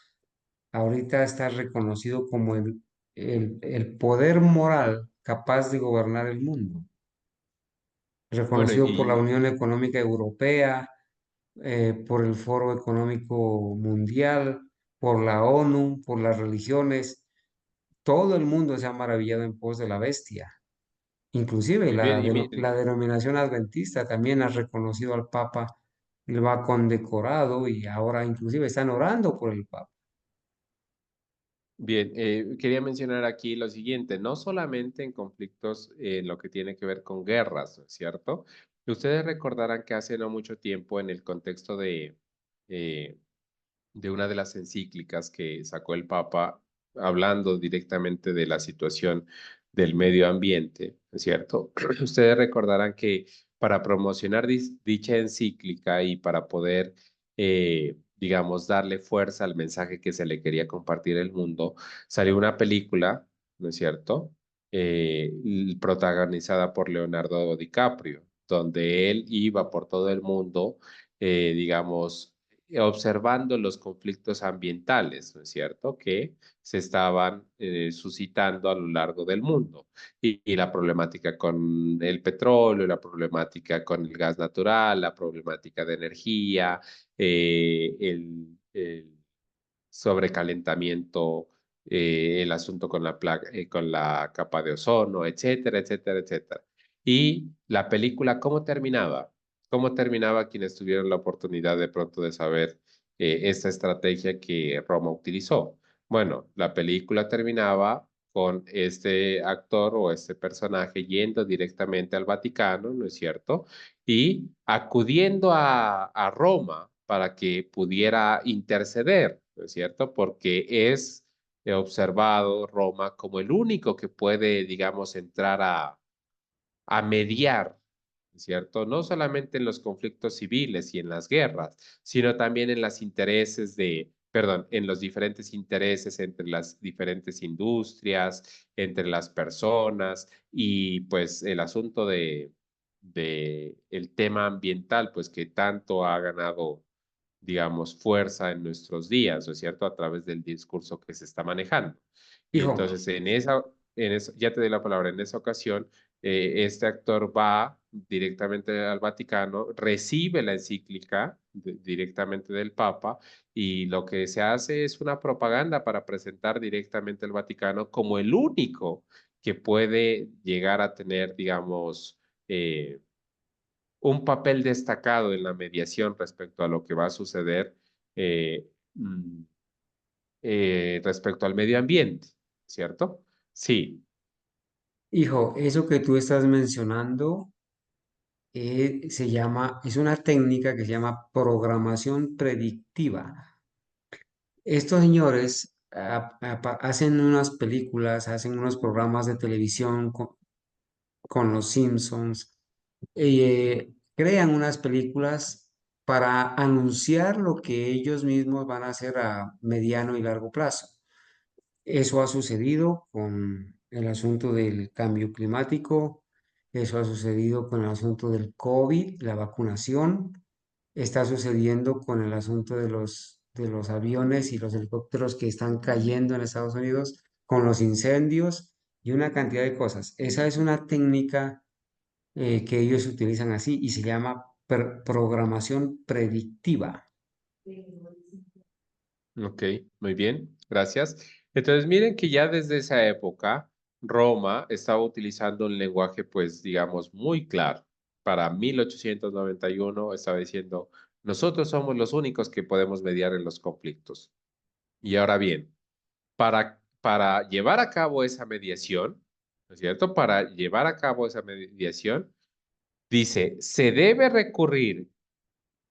ahorita está reconocido como el poder moral capaz de gobernar el mundo,
Bueno,
reconocido por la Unión Económica Europea, por el Foro Económico Mundial, por la ONU, por las religiones. Todo el mundo se ha maravillado en pos de la bestia. Inclusive
muy bien, y
la
miren,
denominación adventista también ha reconocido al Papa, lo ha condecorado y ahora inclusive están orando por el Papa.
bien, quería mencionar aquí lo siguiente, no solamente en conflictos en lo que tiene que ver con guerras, ¿no es cierto? Ustedes recordarán que hace no mucho tiempo en el contexto eh, de una de las encíclicas que sacó el Papa, hablando directamente de la situación del medio ambiente, ¿es cierto? Ustedes recordarán que para promocionar dicha encíclica y para poder, digamos, darle fuerza al mensaje que se le quería compartir al mundo, salió una película, ¿no es cierto? Protagonizada por Leonardo DiCaprio, donde él iba por todo el mundo, digamos, observando los conflictos ambientales, ¿no es cierto?, que se estaban suscitando a lo largo del mundo. Y la problemática con el petróleo, la problemática con el gas natural, la problemática de energía, el sobrecalentamiento, el asunto con con la capa de ozono, etcétera, etcétera, etcétera. Y la película, ¿cómo terminaba? ¿Cómo terminaba quienes tuvieron la oportunidad de pronto de saber esta estrategia que Roma utilizó? Bueno, la película terminaba con este actor o este personaje yendo directamente al Vaticano, ¿no es cierto? Y acudiendo a Roma para que pudiera interceder, ¿no es cierto? Porque es observado Roma como el único que puede, digamos, entrar a mediar, ¿cierto? No solamente en los conflictos civiles y en las guerras, sino también en los intereses perdón, en los diferentes intereses entre las diferentes industrias, entre las personas y pues el asunto de el tema ambiental, pues que tanto ha ganado, digamos, fuerza en nuestros días, ¿no es cierto? A través del discurso que se está manejando. Y
Hijo,
entonces ya te doy la palabra, en esa ocasión, este actor va directamente al Vaticano, recibe la encíclica directamente del Papa y lo que se hace es una propaganda para presentar directamente al Vaticano como el único que puede llegar a tener, digamos, un papel destacado en la mediación respecto a lo que va a suceder eh, mm, respecto al medio ambiente, ¿cierto? Sí,
Hijo, eso que tú estás mencionando es una técnica que se llama programación predictiva. Estos señores hacen unas películas, hacen unos programas de televisión con los Simpsons, crean unas películas para anunciar lo que ellos mismos van a hacer a mediano y largo plazo. Eso ha sucedido con el asunto del cambio climático, eso ha sucedido con el asunto del COVID, la vacunación, está sucediendo con el asunto de los aviones y los helicópteros que están cayendo en Estados Unidos, con los incendios y una cantidad de cosas. Esa es una técnica que ellos utilizan así y se llama programación predictiva.
ok, muy bien, gracias. Entonces, miren que ya desde esa época, Roma estaba utilizando un lenguaje, pues, digamos, muy claro. Para 1891 estaba diciendo, nosotros somos los únicos que podemos mediar en los conflictos. Y ahora bien, para llevar a cabo esa mediación, ¿no es cierto? Para llevar a cabo esa mediación, dice, se debe recurrir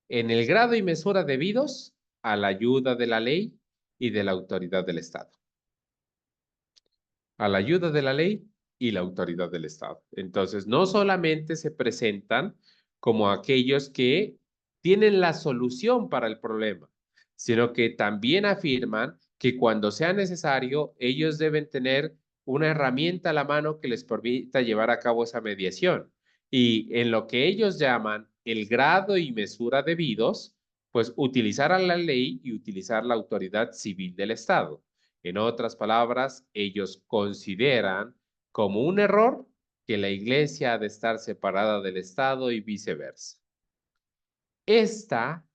en el grado y mesura debidos a la ayuda de la ley y de la autoridad del Estado. A la ayuda de la ley y la autoridad del Estado. Entonces, no solamente se presentan como aquellos que tienen la solución para el problema, sino que también afirman que cuando sea necesario, ellos deben tener una herramienta a la mano que les permita llevar a cabo esa mediación. Y en lo que ellos llaman el grado y mesura debidos, pues utilizar a la ley y utilizar la autoridad civil del Estado. En otras palabras, ellos consideran como un error que la iglesia ha de estar separada del Estado y viceversa. Esta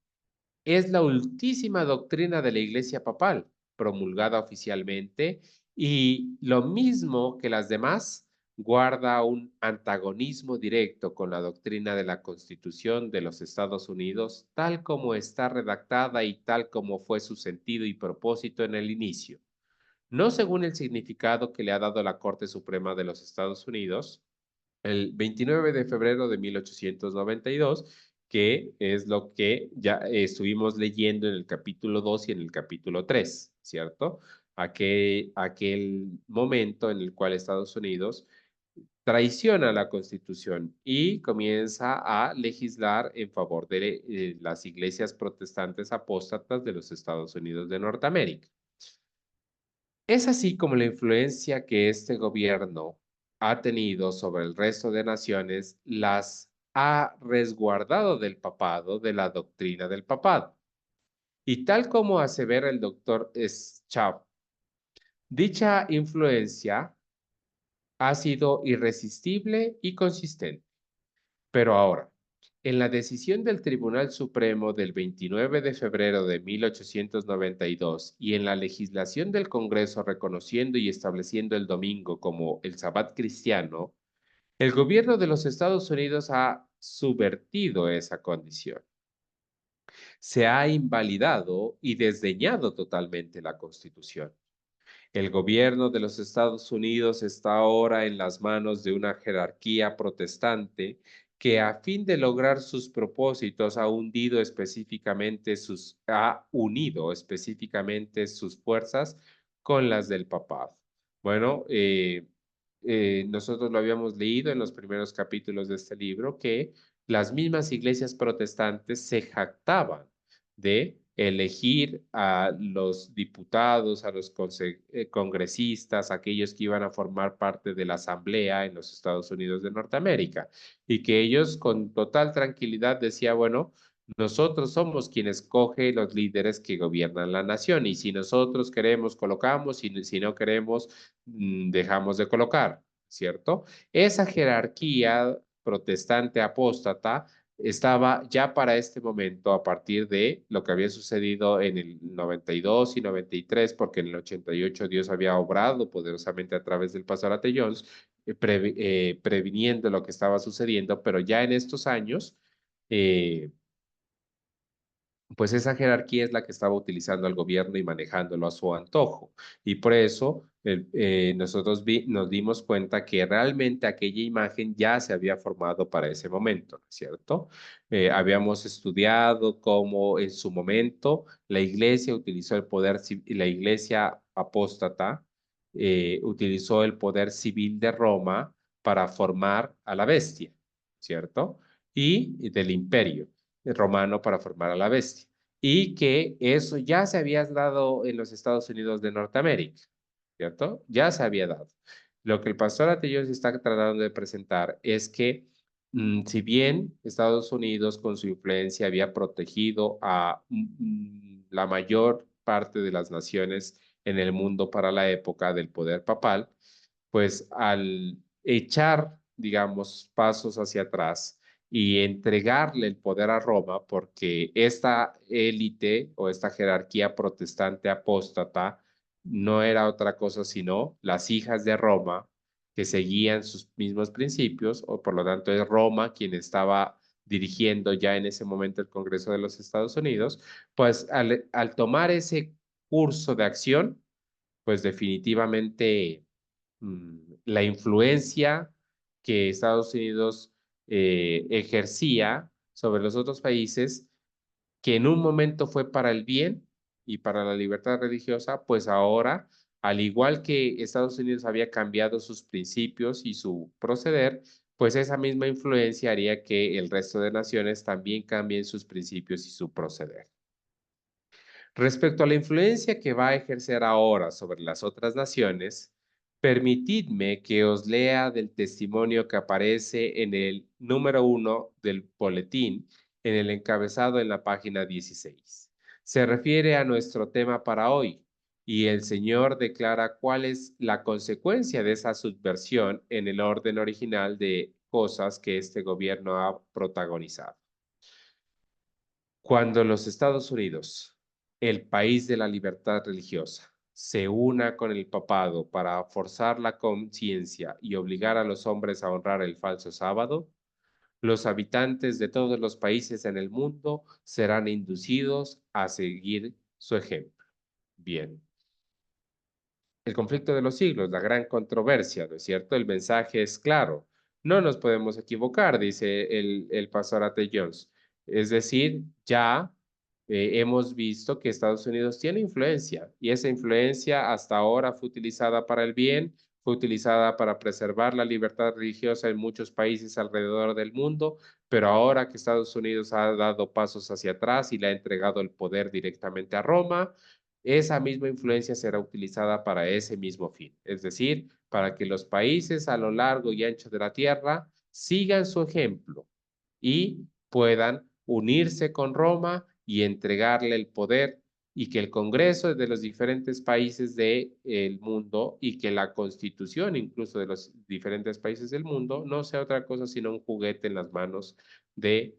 es la ultísima doctrina de la iglesia papal, promulgada oficialmente, y lo mismo que las demás, guarda un antagonismo directo con la doctrina de la Constitución de los Estados Unidos, tal como está redactada y tal como fue su sentido y propósito en el inicio, no según el significado que le ha dado la Corte Suprema de los Estados Unidos el 29 de febrero de 1892, que es lo que ya estuvimos leyendo en el capítulo 2 y en el capítulo 3, ¿cierto? Aquel momento en el cual Estados Unidos traiciona la Constitución y comienza a legislar en favor de las iglesias protestantes apóstatas de los Estados Unidos de Norteamérica. Es así como la influencia que este gobierno ha tenido sobre el resto de naciones las ha resguardado del papado, de la doctrina del papado. Y tal como asevera el doctor Schaub, dicha influencia ha sido irresistible y consistente. Pero ahora, en la decisión del Tribunal Supremo del 29 de febrero de 1892 y en la legislación del Congreso reconociendo y estableciendo el domingo como el Sabbat cristiano, el gobierno de los Estados Unidos ha subvertido esa condición. Se ha invalidado y desdeñado totalmente la Constitución. El gobierno de los Estados Unidos está ahora en las manos de una jerarquía protestante que a fin de lograr sus propósitos ha unido específicamente sus fuerzas con las del papado. Bueno, nosotros lo habíamos leído en los primeros capítulos de este libro que las mismas iglesias protestantes se jactaban de elegir a los diputados, a los congresistas, aquellos que iban a formar parte de la Asamblea en los Estados Unidos de Norteamérica, y que ellos con total tranquilidad decían, bueno, nosotros somos quienes coge los líderes que gobiernan la nación, y si nosotros queremos, colocamos, y si no queremos, dejamos de colocar, ¿cierto? Esa jerarquía protestante apóstata estaba ya para este momento, a partir de lo que había sucedido en el 92 y 93, porque en el 88 Dios había obrado poderosamente a través del pastor Ate Jones, previniendo lo que estaba sucediendo, pero ya en estos años, pues esa jerarquía es la que estaba utilizando el gobierno y manejándolo a su antojo. Y por eso nosotros nos dimos cuenta que realmente aquella imagen ya se había formado para ese momento, ¿no es cierto? Habíamos estudiado cómo en su momento la iglesia utilizó el poder, la iglesia apóstata utilizó el poder civil de Roma para formar a la bestia, ¿cierto? Y del imperio romano para formar a la bestia. Y que eso ya se había dado en los Estados Unidos de Norteamérica, ¿cierto? Ya se había dado. Lo que el pastor Atellos está tratando de presentar es que si bien Estados Unidos con su influencia había protegido a la mayor parte de las naciones en el mundo para la época del poder papal, pues al echar, digamos, pasos hacia atrás y entregarle el poder a Roma, porque esta élite o esta jerarquía protestante apóstata no era otra cosa sino las hijas de Roma que seguían sus mismos principios, o por lo tanto es Roma quien estaba dirigiendo ya en ese momento el Congreso de los Estados Unidos, pues al tomar ese curso de acción, pues definitivamente la influencia que Estados Unidos ejercía sobre los otros países, que en un momento fue para el bien y para la libertad religiosa, pues ahora, al igual que Estados Unidos había cambiado sus principios y su proceder, pues esa misma influencia haría que el resto de naciones también cambien sus principios y su proceder. Respecto a la influencia que va a ejercer ahora sobre las otras naciones, permitidme que os lea del testimonio que aparece en el número 1 del boletín, en el encabezado en la página 16. Se refiere a nuestro tema para hoy, y el Señor declara cuál es la consecuencia de esa subversión en el orden original de cosas que este gobierno ha protagonizado. Cuando los Estados Unidos, el país de la libertad religiosa, se una con el papado para forzar la conciencia y obligar a los hombres a honrar el falso sábado, los habitantes de todos los países en el mundo serán inducidos a seguir su ejemplo. Bien. El conflicto de los siglos, la gran controversia, ¿no es cierto? El mensaje es claro. No nos podemos equivocar, dice el pastor Ate Jones. Es decir, ya hemos visto que Estados Unidos tiene influencia y esa influencia hasta ahora fue utilizada para el bien, fue utilizada para preservar la libertad religiosa en muchos países alrededor del mundo, pero ahora que Estados Unidos ha dado pasos hacia atrás y le ha entregado el poder directamente a Roma, esa misma influencia será utilizada para ese mismo fin, es decir, para que los países a lo largo y ancho de la tierra sigan su ejemplo y puedan unirse con Roma y entregarle el poder y que el Congreso de los diferentes países del mundo y que la Constitución incluso de los diferentes países del mundo no sea otra cosa sino un juguete en las manos eh,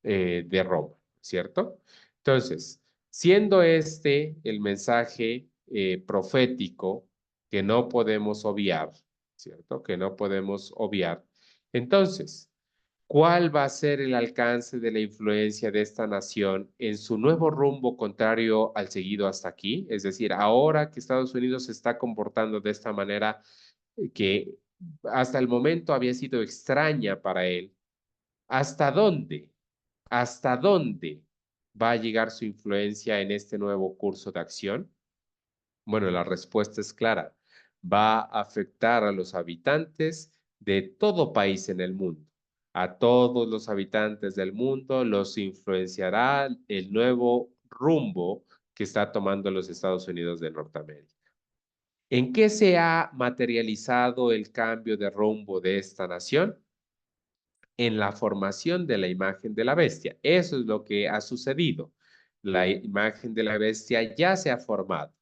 de Roma, ¿cierto? Entonces, siendo este el mensaje profético que no podemos obviar, ¿cierto? Que no podemos obviar. Entonces, ¿cuál va a ser el alcance de la influencia de esta nación en su nuevo rumbo contrario al seguido hasta aquí? Es decir, ahora que Estados Unidos se está comportando de esta manera que hasta el momento había sido extraña para él, ¿hasta dónde? ¿Hasta dónde va a llegar su influencia en este nuevo curso de acción? Bueno, la respuesta es clara. Va a afectar a los habitantes de todo país en el mundo. A todos los habitantes del mundo los influenciará el nuevo rumbo que está tomando los Estados Unidos de Norteamérica. ¿En qué se ha materializado el cambio de rumbo de esta nación? En la formación de la imagen de la bestia. Eso es lo que ha sucedido. La imagen de la bestia ya se ha formado.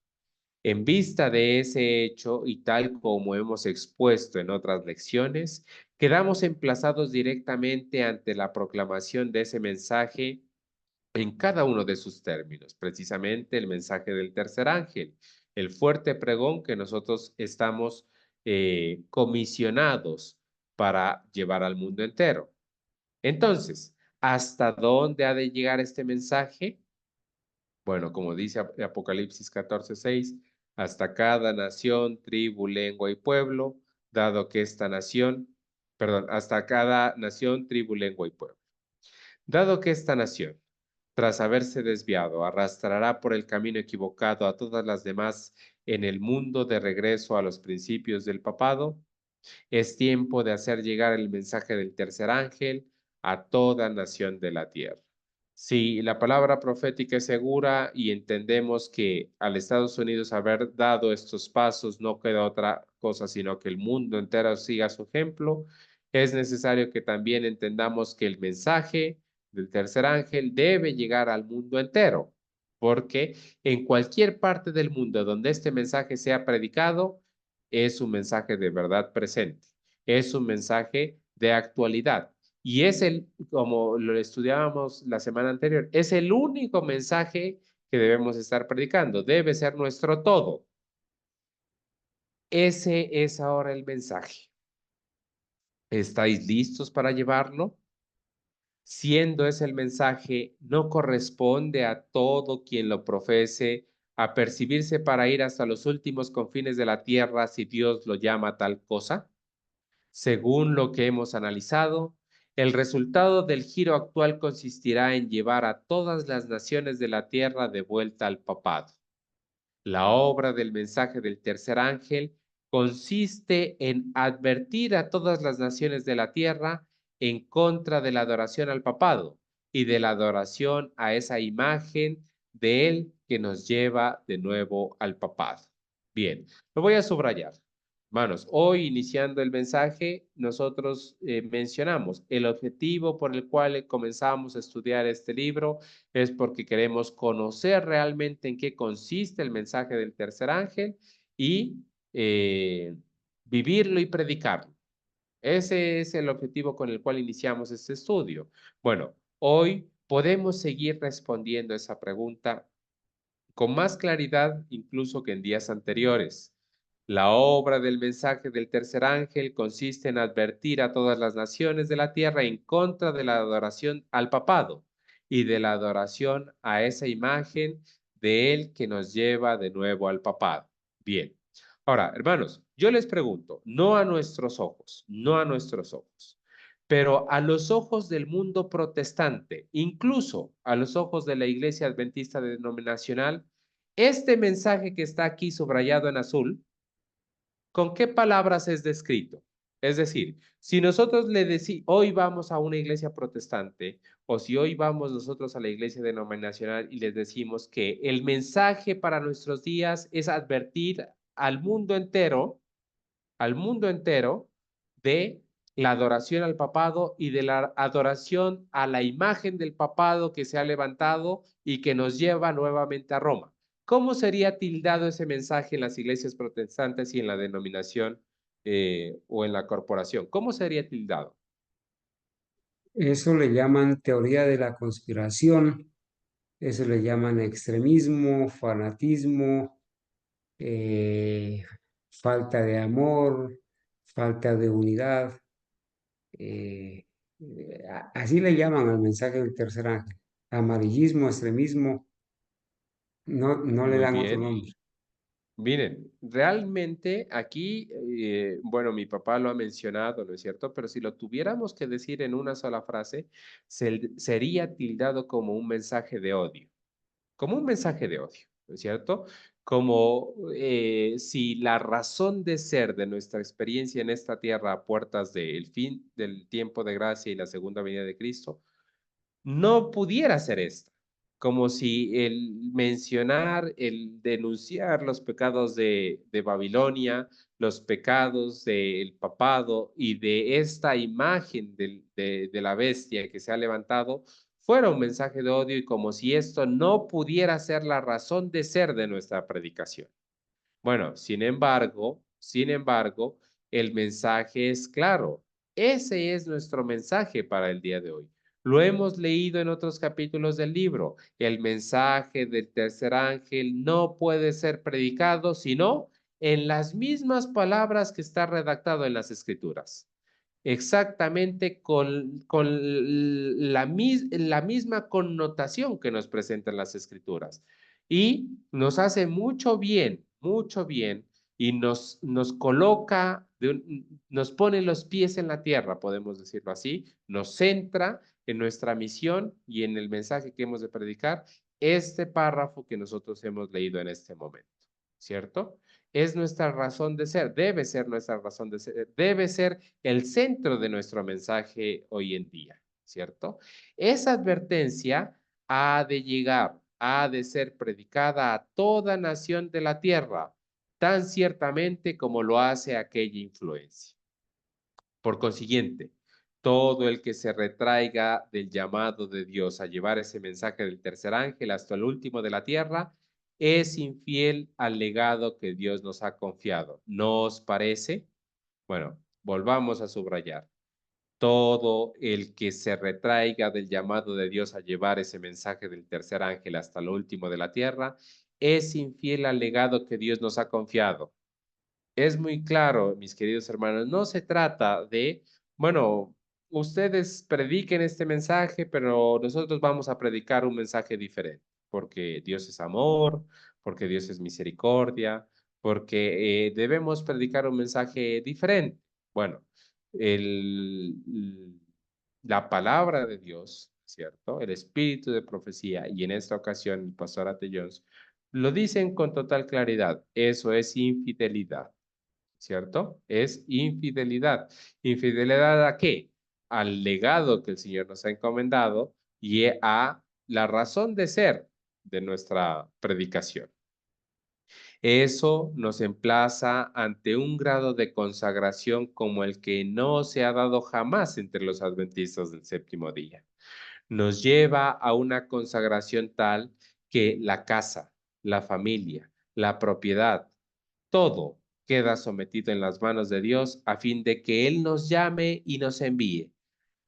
En vista de ese hecho y tal como hemos expuesto en otras lecciones, quedamos emplazados directamente ante la proclamación de ese mensaje en cada uno de sus términos, precisamente el mensaje del tercer ángel, el fuerte pregón que nosotros estamos comisionados para llevar al mundo entero. Entonces, ¿hasta dónde ha de llegar este mensaje? Bueno, como dice Apocalipsis 14:6, hasta cada nación, tribu, lengua y pueblo, dado que esta nación, perdón, hasta cada nación, tribu, lengua y pueblo. Dado que esta nación, tras haberse desviado, arrastrará por el camino equivocado a todas las demás en el mundo de regreso a los principios del papado, es tiempo de hacer llegar el mensaje del tercer ángel a toda nación de la tierra. Si la palabra profética es segura y entendemos que al Estados Unidos haber dado estos pasos no queda otra cosa sino que el mundo entero siga su ejemplo, es necesario que también entendamos que el mensaje del tercer ángel debe llegar al mundo entero, porque en cualquier parte del mundo donde este mensaje sea predicado, es un mensaje de verdad presente, es un mensaje de actualidad. Y es como lo estudiábamos la semana anterior, es el único mensaje que debemos estar predicando. Debe ser nuestro todo. Ese es ahora el mensaje. ¿Estáis listos para llevarlo? Siendo ese el mensaje, no corresponde a todo quien lo profese apercibirse para ir hasta los últimos confines de la tierra si Dios lo llama tal cosa. Según lo que hemos analizado, el resultado del giro actual consistirá en llevar a todas las naciones de la tierra de vuelta al papado. La obra del mensaje del tercer ángel consiste en advertir a todas las naciones de la tierra en contra de la adoración al papado y de la adoración a esa imagen de él que nos lleva de nuevo al papado. Bien, lo voy a subrayar. Hermanos, hoy iniciando el mensaje, nosotros mencionamos el objetivo por el cual comenzamos a estudiar este libro es porque queremos conocer realmente en qué consiste el mensaje del tercer ángel y vivirlo y predicarlo. Ese es el objetivo con el cual iniciamos este estudio. Bueno, hoy podemos seguir respondiendo esa pregunta con más claridad incluso que en días anteriores. La obra del mensaje del tercer ángel consiste en advertir a todas las naciones de la tierra en contra de la adoración al papado y de la adoración a esa imagen de él que nos lleva de nuevo al papado. Bien. Ahora, hermanos, yo les pregunto, no a nuestros ojos, no a nuestros ojos, pero a los ojos del mundo protestante, incluso a los ojos de la Iglesia Adventista Denominacional, este mensaje que está aquí subrayado en azul, ¿con qué palabras es descrito? Es decir, si nosotros le decimos, hoy vamos a una iglesia protestante, o si hoy vamos nosotros a la iglesia denominacional y les decimos que el mensaje para nuestros días es advertir al mundo entero de la adoración al papado y de la adoración a la imagen del papado que se ha levantado y que nos lleva nuevamente a Roma. ¿Cómo sería tildado ese mensaje en las iglesias protestantes y en la denominación o en la corporación? ¿Cómo sería tildado?
Eso le llaman teoría de la conspiración, eso le llaman extremismo, fanatismo, eh, falta de amor, falta de unidad. eh, Así le llaman al mensaje del tercer ángel. Amarillismo, extremismo, no le
Muy
dan otro
bien.
nombre.
Miren, realmente aquí, bueno, mi papá lo ha mencionado, ¿no es cierto? Pero si lo tuviéramos que decir en una sola frase, sería tildado como un mensaje de odio, como un mensaje de odio, ¿no es cierto? Como si la razón de ser de nuestra experiencia en esta tierra a puertas del fin del tiempo de gracia y la segunda venida de Cristo no pudiera ser esta, como si el mencionar, el denunciar los pecados de Babilonia, los pecados del papado y de esta imagen de la bestia que se ha levantado, fuera un mensaje de odio y como si esto no pudiera ser la razón de ser de nuestra predicación. Bueno, sin embargo, el mensaje es claro. Ese es nuestro mensaje para el día de hoy. Lo hemos leído en otros capítulos del libro. El mensaje del tercer ángel no puede ser predicado sino en las mismas palabras que está redactado en las Escrituras. Exactamente con la misma connotación que nos presentan las Escrituras. Y nos hace mucho bien, y nos coloca, nos pone los pies en la tierra, podemos decirlo así, nos centra en nuestra misión y en el mensaje que hemos de predicar, este párrafo que nosotros hemos leído en este momento, ¿cierto? Es nuestra razón de ser, debe ser nuestra razón de ser, debe ser el centro de nuestro mensaje hoy en día, ¿cierto? Esa advertencia ha de llegar, ha de ser predicada a toda nación de la tierra, tan ciertamente como lo hace aquella influencia. Por consiguiente, todo el que se retraiga del llamado de Dios a llevar ese mensaje del tercer ángel hasta el último de la tierra, es infiel al legado que Dios nos ha confiado. ¿No os parece? Bueno, volvamos a subrayar. Todo el que se retraiga del llamado de Dios a llevar ese mensaje del tercer ángel hasta lo último de la tierra, es infiel al legado que Dios nos ha confiado. Es muy claro, mis queridos hermanos, no se trata de, bueno, ustedes prediquen este mensaje, pero nosotros vamos a predicar un mensaje diferente, porque Dios es amor, porque Dios es misericordia, porque debemos predicar un mensaje diferente. Bueno, el, la palabra de Dios, ¿cierto? El espíritu de profecía, y en esta ocasión el pastor Ate Jones, lo dicen con total claridad, eso es infidelidad. ¿Cierto? Es infidelidad. ¿Infidelidad a qué? Al legado que el Señor nos ha encomendado y a la razón de ser de nuestra predicación. Eso nos emplaza ante un grado de consagración como el que no se ha dado jamás entre los adventistas del séptimo día. Nos lleva a una consagración tal que la casa, la familia, la propiedad, todo queda sometido en las manos de Dios a fin de que Él nos llame y nos envíe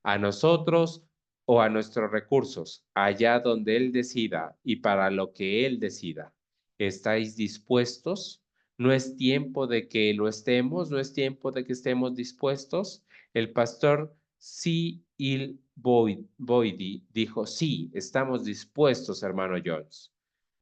a nosotros o a nuestros recursos, allá donde Él decida y para lo que Él decida. ¿Estáis dispuestos? No es tiempo de que lo estemos, no es tiempo de que estemos dispuestos. El pastor C. Il Boydie dijo, sí, estamos dispuestos, hermano Jones.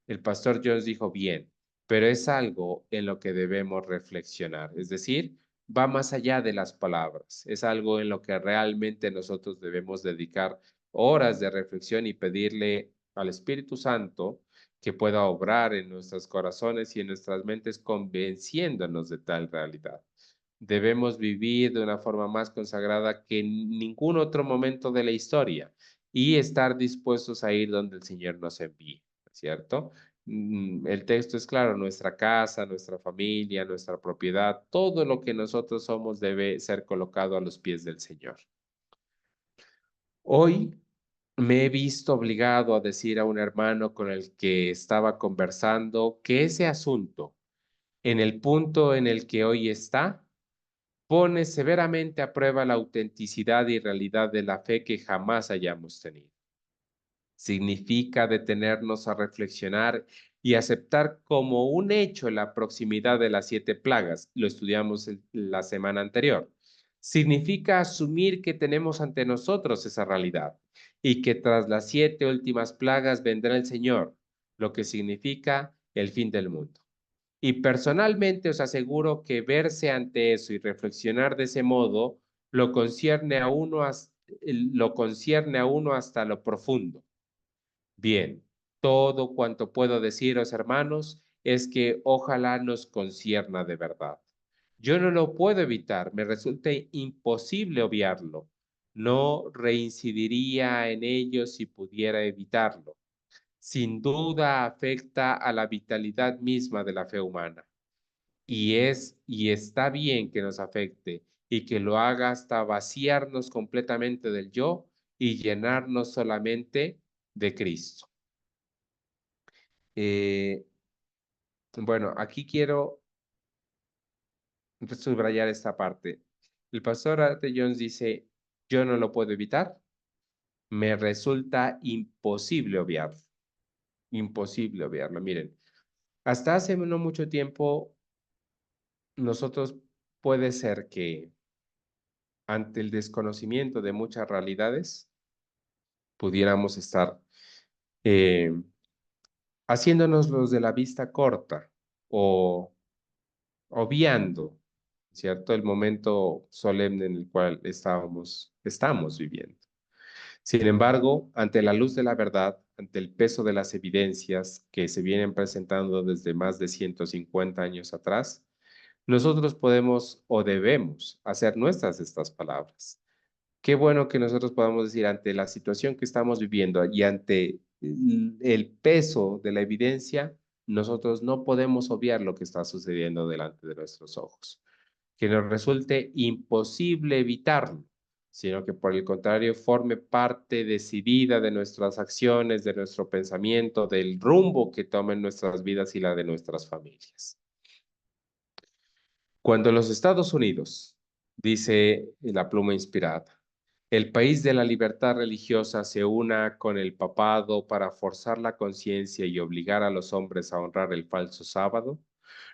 El pastor Jones dijo, bien, pero es algo en lo que debemos reflexionar, es decir, va más allá de las palabras, es algo en lo que realmente nosotros debemos dedicar horas de reflexión y pedirle al Espíritu Santo que pueda obrar en nuestros corazones y en nuestras mentes convenciéndonos de tal realidad. Debemos vivir de una forma más consagrada que en ningún otro momento de la historia y estar dispuestos a ir donde el Señor nos envíe, ¿cierto? El texto es claro, nuestra casa, nuestra familia, nuestra propiedad, todo lo que nosotros somos debe ser colocado a los pies del Señor. Hoy me he visto obligado a decir a un hermano con el que estaba conversando que ese asunto, en el punto en el que hoy está, pone severamente a prueba la autenticidad y realidad de la fe que jamás hayamos tenido. Significa detenernos a reflexionar y aceptar como un hecho la proximidad de las 7 plagas. Lo estudiamos la semana anterior. Significa asumir que tenemos ante nosotros esa realidad y que tras las 7 últimas plagas vendrá el Señor, lo que significa el fin del mundo. Y personalmente os aseguro que verse ante eso y reflexionar de ese modo lo concierne a uno hasta lo profundo. Bien, todo cuanto puedo deciros, hermanos, es que ojalá nos concierna de verdad. Yo no lo puedo evitar, me resulta imposible obviarlo. No reincidiría en ello si pudiera evitarlo. Sin duda afecta a la vitalidad misma de la fe humana. Y está bien que nos afecte y que lo haga hasta vaciarnos completamente del yo y llenarnos solamente de Cristo. Bueno, aquí quiero subrayar esta parte. El pastor Arte Jones dice, yo no lo puedo evitar, me resulta imposible obviarlo, imposible obviarlo. Miren, hasta hace no mucho tiempo, nosotros puede ser que ante el desconocimiento de muchas realidades, pudiéramos estar eh, haciéndonos los de la vista corta o obviando, ¿cierto? El momento solemne en el cual estamos viviendo. Sin embargo, ante la luz de la verdad, ante el peso de las evidencias que se vienen presentando desde más de 150 años atrás, nosotros podemos o debemos hacer nuestras estas palabras. Qué bueno que nosotros podamos decir ante la situación que estamos viviendo y ante el peso de la evidencia, nosotros no podemos obviar lo que está sucediendo delante de nuestros ojos. Que nos resulte imposible evitarlo, sino que por el contrario forme parte decidida de nuestras acciones, de nuestro pensamiento, del rumbo que tomen nuestras vidas y la de nuestras familias. Cuando los Estados Unidos, dice la pluma inspirada, el país de la libertad religiosa se una con el papado para forzar la conciencia y obligar a los hombres a honrar el falso sábado,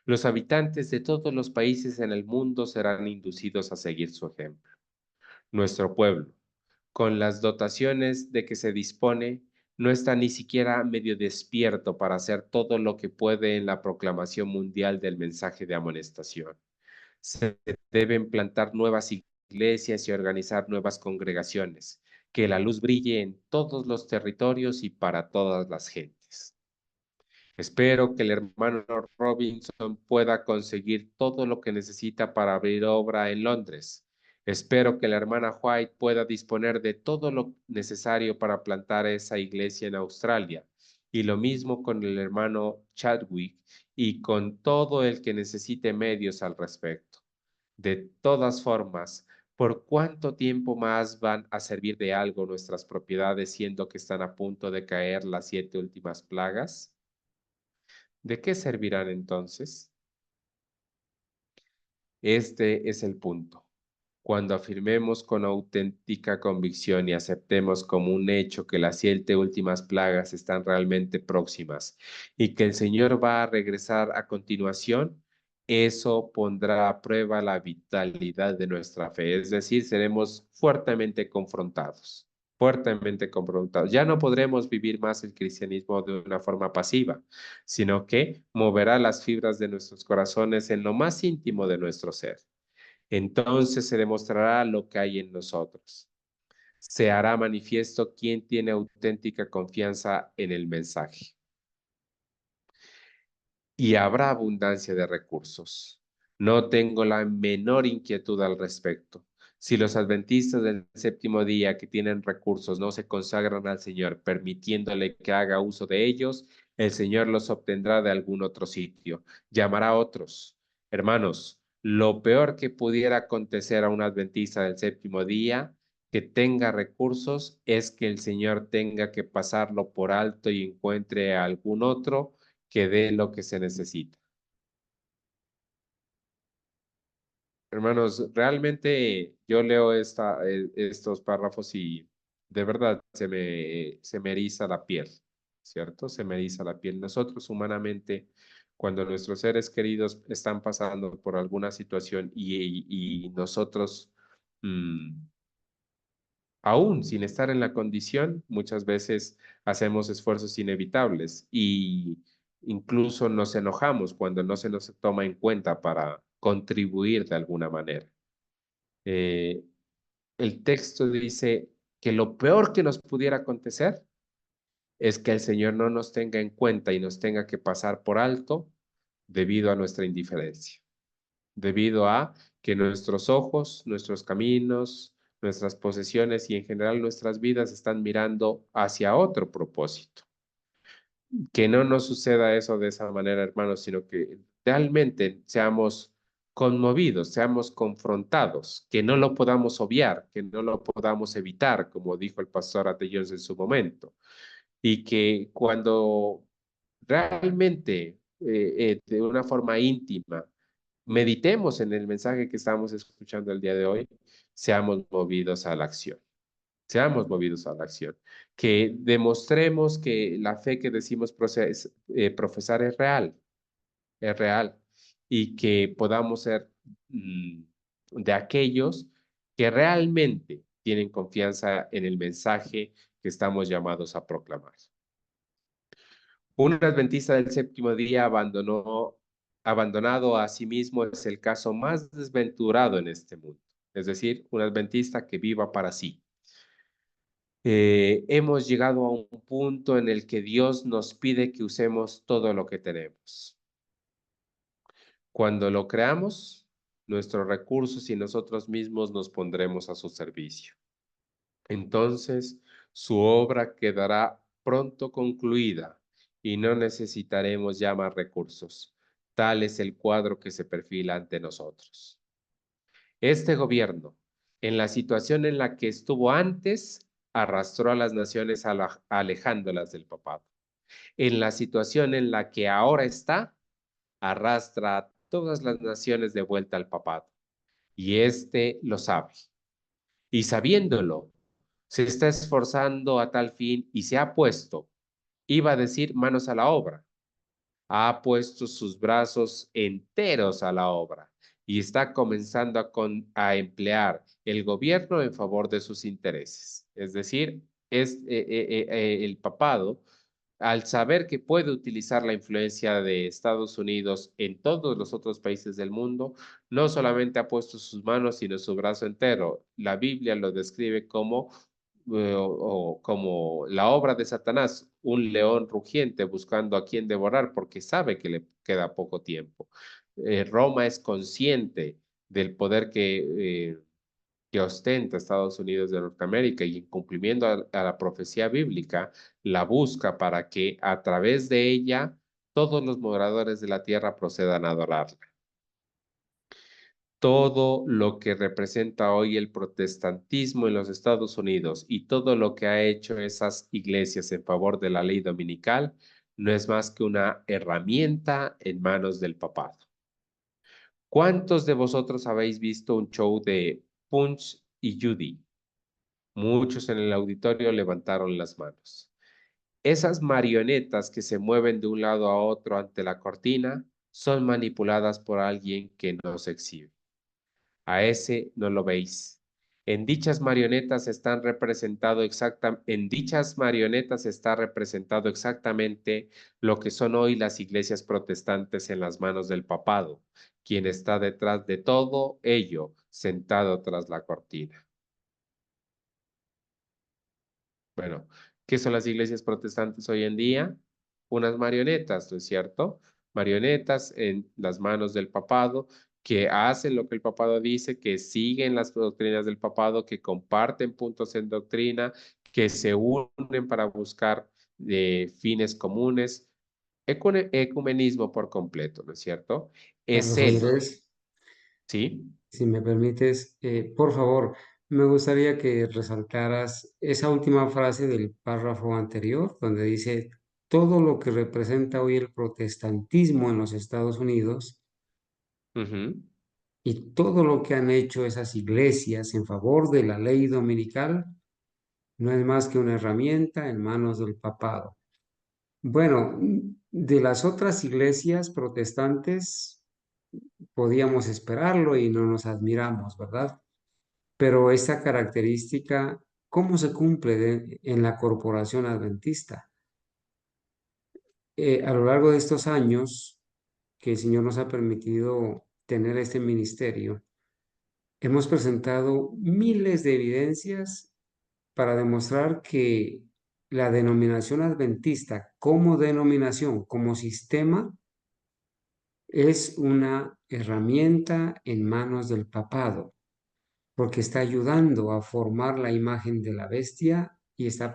los habitantes de todos los países en el mundo serán inducidos a seguir su ejemplo. Nuestro pueblo, con las dotaciones de que se dispone, no está ni siquiera medio despierto para hacer todo lo que puede en la proclamación mundial del mensaje de amonestación. Se deben plantar nuevas iglesias y organizar nuevas congregaciones, que la luz brille en todos los territorios y para todas las gentes. Espero que el hermano Robinson pueda conseguir todo lo que necesita para abrir obra en Londres. Espero que la hermana White pueda disponer de todo lo necesario para plantar esa iglesia en Australia. Y lo mismo con el hermano Chadwick y con todo el que necesite medios al respecto. De todas formas, ¿por cuánto tiempo más van a servir de algo nuestras propiedades siendo que están a punto de caer las 7 últimas plagas? ¿De qué servirán entonces? Este es el punto. Cuando afirmemos con auténtica convicción y aceptemos como un hecho que las 7 últimas plagas están realmente próximas y que el Señor va a regresar a continuación, eso pondrá a prueba la vitalidad de nuestra fe, es decir, seremos fuertemente confrontados, fuertemente confrontados. Ya no podremos vivir más el cristianismo de una forma pasiva, sino que moverá las fibras de nuestros corazones en lo más íntimo de nuestro ser. Entonces se demostrará lo que hay en nosotros. Se hará manifiesto quién tiene auténtica confianza en el mensaje. Y habrá abundancia de recursos. No tengo la menor inquietud al respecto. Si los adventistas del séptimo día que tienen recursos no se consagran al Señor, permitiéndole que haga uso de ellos, el Señor los obtendrá de algún otro sitio. Llamará a otros. Hermanos, lo peor que pudiera acontecer a un adventista del séptimo día que tenga recursos es que el Señor tenga que pasarlo por alto y encuentre a algún otro que dé lo que se necesita. Hermanos, realmente yo leo estos párrafos y de verdad se me eriza la piel, ¿cierto? Se me eriza la piel. Nosotros humanamente, cuando nuestros seres queridos están pasando por alguna situación y nosotros, aún sin estar en la condición, muchas veces hacemos esfuerzos inevitables y incluso nos enojamos cuando no se nos toma en cuenta para contribuir de alguna manera. Eh, el texto dice que lo peor que nos pudiera acontecer es que el Señor no nos tenga en cuenta y nos tenga que pasar por alto debido a nuestra indiferencia, debido a que nuestros ojos, nuestros caminos, nuestras posesiones y en general nuestras vidas están mirando hacia otro propósito. Que no nos suceda eso de esa manera, hermanos, sino que realmente seamos conmovidos, seamos confrontados, que no lo podamos obviar, que no lo podamos evitar, como dijo el pastor Atellós en su momento, y que cuando realmente de una forma íntima meditemos en el mensaje que estamos escuchando el día de hoy, seamos movidos a la acción. Seamos movidos a la acción. Que demostremos que la fe que decimos profesar es real, y que podamos ser de aquellos que realmente tienen confianza en el mensaje que estamos llamados a proclamar. Un adventista del séptimo día abandonado a sí mismo es el caso más desventurado en este mundo. Es decir, un adventista que viva para sí. Hemos llegado a un punto en el que Dios nos pide que usemos todo lo que tenemos. Cuando lo creamos, nuestros recursos y nosotros mismos nos pondremos a su servicio. Entonces, su obra quedará pronto concluida y no necesitaremos ya más recursos. Tal es el cuadro que se perfila ante nosotros. Este gobierno, en la situación en la que estuvo antes, arrastró a las naciones alejándolas del papado. En la situación en la que ahora está, arrastra a todas las naciones de vuelta al papado. Y éste lo sabe. Y sabiéndolo, se está esforzando a tal fin y se ha puesto, iba a decir, manos a la obra. Ha puesto sus brazos enteros a la obra y está comenzando a emplear el gobierno en favor de sus intereses. Es decir, el papado, al saber que puede utilizar la influencia de Estados Unidos en todos los otros países del mundo, no solamente ha puesto sus manos, sino su brazo entero. La Biblia lo describe como la obra de Satanás, un león rugiente buscando a quien devorar porque sabe que le queda poco tiempo. Roma es consciente del poder que ostenta Estados Unidos de Norteamérica, y en cumplimiento a la profecía bíblica, la busca para que a través de ella todos los moradores de la tierra procedan a adorarla. Todo lo que representa hoy el protestantismo en los Estados Unidos y todo lo que ha hecho esas iglesias en favor de la ley dominical no es más que una herramienta en manos del papado. ¿Cuántos de vosotros habéis visto un show de Punch y Judy? Muchos en el auditorio levantaron las manos. Esas marionetas que se mueven de un lado a otro ante la cortina son manipuladas por alguien que nos exhibe. A ese no lo veis. En dichas marionetas está representado exactamente lo que son hoy las iglesias protestantes en las manos del papado, quien está detrás de todo ello, sentado tras la cortina. Bueno, ¿qué son las iglesias protestantes hoy en día? Unas marionetas, ¿no es cierto? Marionetas en las manos del papado, que hacen lo que el papado dice, que siguen las doctrinas del papado, que comparten puntos en doctrina, que se unen para buscar fines comunes. Ecumenismo por completo, ¿no es cierto? Es
Carlos
él,
Andrés,
¿sí?
si me permites, por favor, me gustaría que resaltaras esa última frase del párrafo anterior, donde dice, todo lo que representa hoy el protestantismo en los Estados Unidos
Ujú.
y todo lo que han hecho esas iglesias en favor de la ley dominical no es más que una herramienta en manos del papado. Bueno, de las otras iglesias protestantes podíamos esperarlo y no nos admiramos, ¿verdad? Pero esa característica, ¿cómo se cumple en la corporación adventista? A lo largo de estos años que el Señor nos ha permitido tener este ministerio, hemos presentado miles de evidencias para demostrar que la denominación adventista como denominación, como sistema, es una herramienta en manos del papado, porque está ayudando a formar la imagen de la bestia y está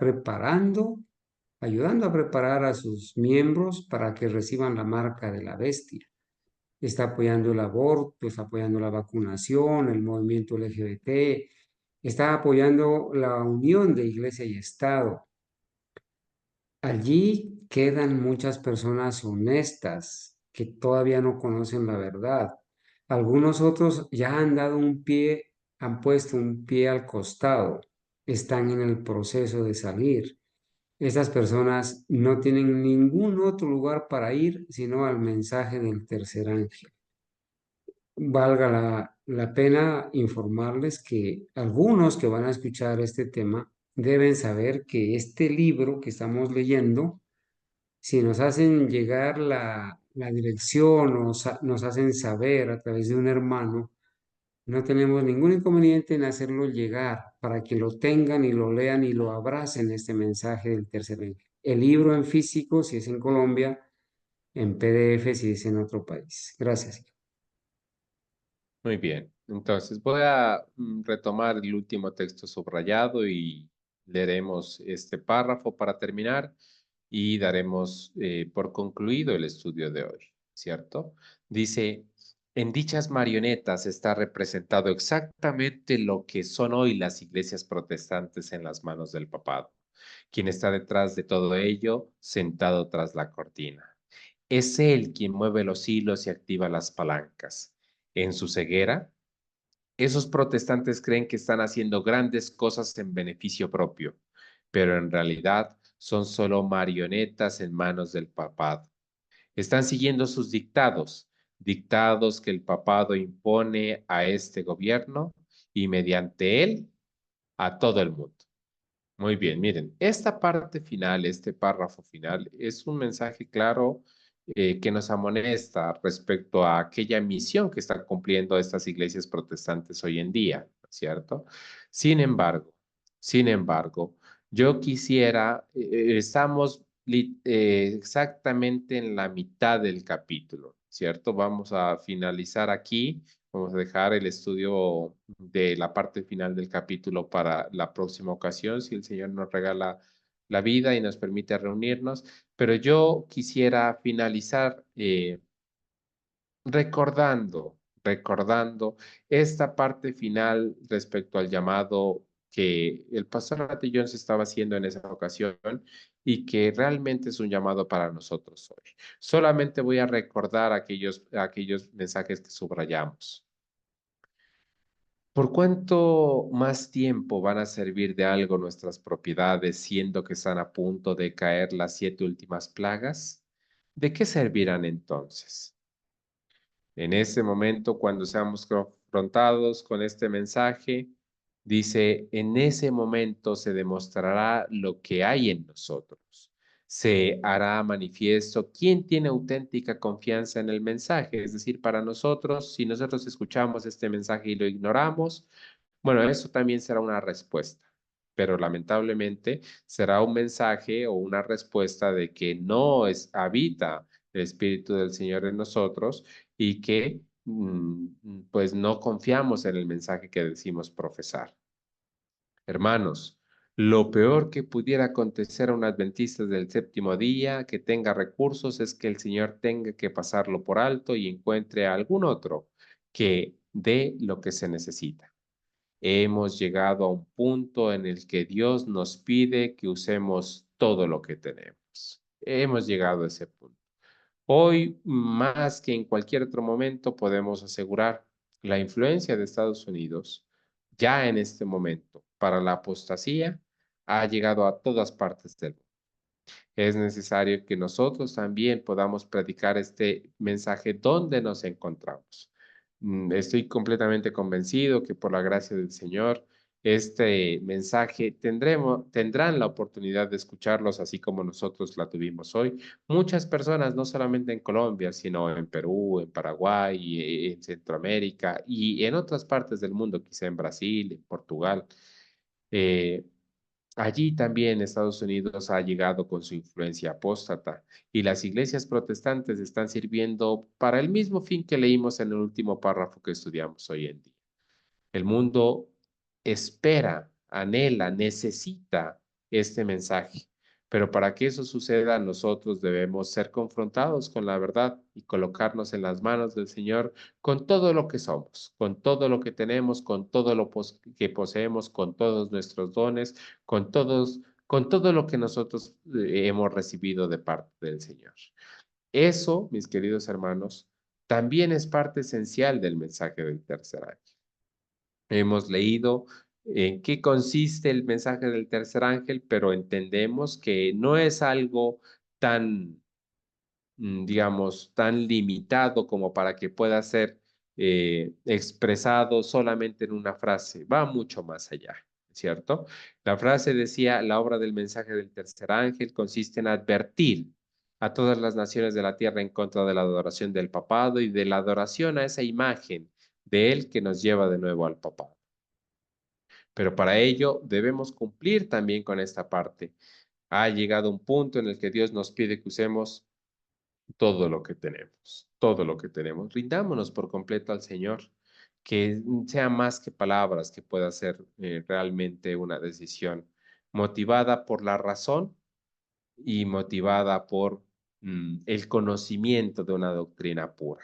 ayudando a preparar a sus miembros para que reciban la marca de la bestia. Está apoyando el aborto, está apoyando la vacunación, el movimiento LGBT, está apoyando la unión de iglesia y Estado. Allí quedan muchas personas honestas que todavía no conocen la verdad, Algunos otros ya han dado un pie, han puesto un pie al costado, están en el proceso de salir. Estas personas no tienen ningún otro lugar para ir sino al mensaje del tercer ángel. Valga la pena informarles que algunos que van a escuchar este tema deben saber que este libro que estamos leyendo, si nos hacen llegar la dirección o nos hacen saber a través de un hermano, no tenemos ningún inconveniente en hacerlo llegar para que lo tengan y lo lean y lo abracen este mensaje del tercer ángel. El libro en físico, si es en Colombia, en PDF, si es en otro país. Gracias.
Muy bien. Entonces voy a retomar el último texto subrayado y leeremos este párrafo para terminar y daremos por concluido el estudio de hoy, ¿cierto? Dice, en dichas marionetas está representado exactamente lo que son hoy las iglesias protestantes en las manos del papado, quien está detrás de todo ello, sentado tras la cortina. Es él quien mueve los hilos y activa las palancas. En su ceguera, esos protestantes creen que están haciendo grandes cosas en beneficio propio, pero en realidad son solo marionetas en manos del papado. Están siguiendo sus dictados, dictados que el papado impone a este gobierno y mediante él a todo el mundo. Muy bien, miren, esta parte final, este párrafo final, es un mensaje claro que nos amonesta respecto a aquella misión que están cumpliendo estas iglesias protestantes hoy en día, ¿cierto? Sin embargo, sin embargo, yo quisiera, estamos exactamente en la mitad del capítulo, ¿cierto? Vamos a finalizar aquí. Vamos a dejar el estudio de la parte final del capítulo para la próxima ocasión, si el Señor nos regala la vida y nos permite reunirnos. Pero yo quisiera finalizar recordando esta parte final respecto al llamado que el pastor Ate Jones estaba haciendo en esa ocasión y que realmente es un llamado para nosotros hoy. Solamente voy a recordar aquellos mensajes que subrayamos. ¿Por cuánto más tiempo van a servir de algo nuestras propiedades, siendo que están a punto de caer las 7 últimas plagas? ¿De qué servirán entonces? En ese momento, cuando seamos confrontados con este mensaje, dice, en ese momento se demostrará lo que hay en nosotros. Se hará manifiesto quién tiene auténtica confianza en el mensaje. Es decir, para nosotros, si nosotros escuchamos este mensaje y lo ignoramos, bueno, eso también será una respuesta, pero lamentablemente será un mensaje o una respuesta de que no habita el Espíritu del Señor en nosotros y que pues no confiamos en el mensaje que decimos profesar. Hermanos, lo peor que pudiera acontecer a un adventista del séptimo día que tenga recursos es que el Señor tenga que pasarlo por alto y encuentre a algún otro que dé lo que se necesita. Hemos llegado a un punto en el que Dios nos pide que usemos todo lo que tenemos. Hemos llegado a ese punto. Hoy, más que en cualquier otro momento, podemos asegurar la influencia de Estados Unidos ya en este momento para la apostasía ha llegado a todas partes del mundo. Es necesario que nosotros también podamos predicar este mensaje donde nos encontramos. Estoy completamente convencido que por la gracia del Señor, este mensaje tendrán la oportunidad de escucharlos así como nosotros la tuvimos hoy. Muchas personas, no solamente en Colombia, sino en Perú, en Paraguay, en Centroamérica y en otras partes del mundo, quizá en Brasil, en Portugal. Eh, Allí también Estados Unidos ha llegado con su influencia apóstata y las iglesias protestantes están sirviendo para el mismo fin que leímos en el último párrafo que estudiamos hoy en día. El mundo espera, anhela, necesita este mensaje. Pero para que eso suceda, nosotros debemos ser confrontados con la verdad y colocarnos en las manos del Señor con todo lo que somos, con todo lo que tenemos, con todo lo que poseemos, con todos nuestros dones, con todo lo que nosotros hemos recibido de parte del Señor. Eso, mis queridos hermanos, también es parte esencial del mensaje del tercer ángel. Hemos leído en qué consiste el mensaje del tercer ángel, pero entendemos que no es algo tan, digamos, tan limitado como para que pueda ser expresado solamente en una frase. Va mucho más allá, ¿cierto? La frase decía, la obra del mensaje del tercer ángel consiste en advertir a todas las naciones de la tierra en contra de la adoración del papado y de la adoración a esa imagen de él que nos lleva de nuevo al papado. Pero para ello debemos cumplir también con esta parte. Ha llegado un punto en el que Dios nos pide que usemos todo lo que tenemos, todo lo que tenemos. Rindámonos por completo al Señor, que sea más que palabras, que pueda ser realmente una decisión motivada por la razón y motivada por el conocimiento de una doctrina pura.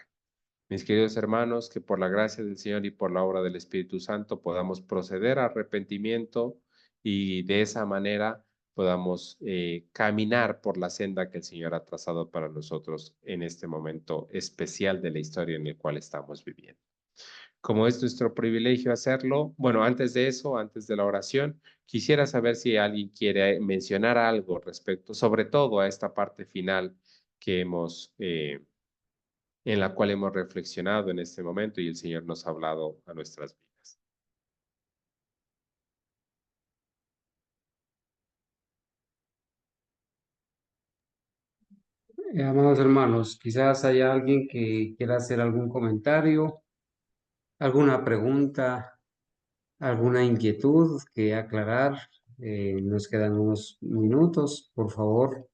Mis queridos hermanos, que por la gracia del Señor y por la obra del Espíritu Santo podamos proceder a arrepentimiento y de esa manera podamos caminar por la senda que el Señor ha trazado para nosotros en este momento especial de la historia en el cual estamos viviendo. Como es nuestro privilegio hacerlo, bueno, antes de eso, antes de la oración, quisiera saber si alguien quiere mencionar algo respecto, sobre todo a esta parte final que hemos en la cual hemos reflexionado en este momento y el Señor nos ha hablado a nuestras vidas.
Amados hermanos, quizás haya alguien que quiera hacer algún comentario, alguna pregunta, alguna inquietud que aclarar. Nos quedan unos minutos, por favor,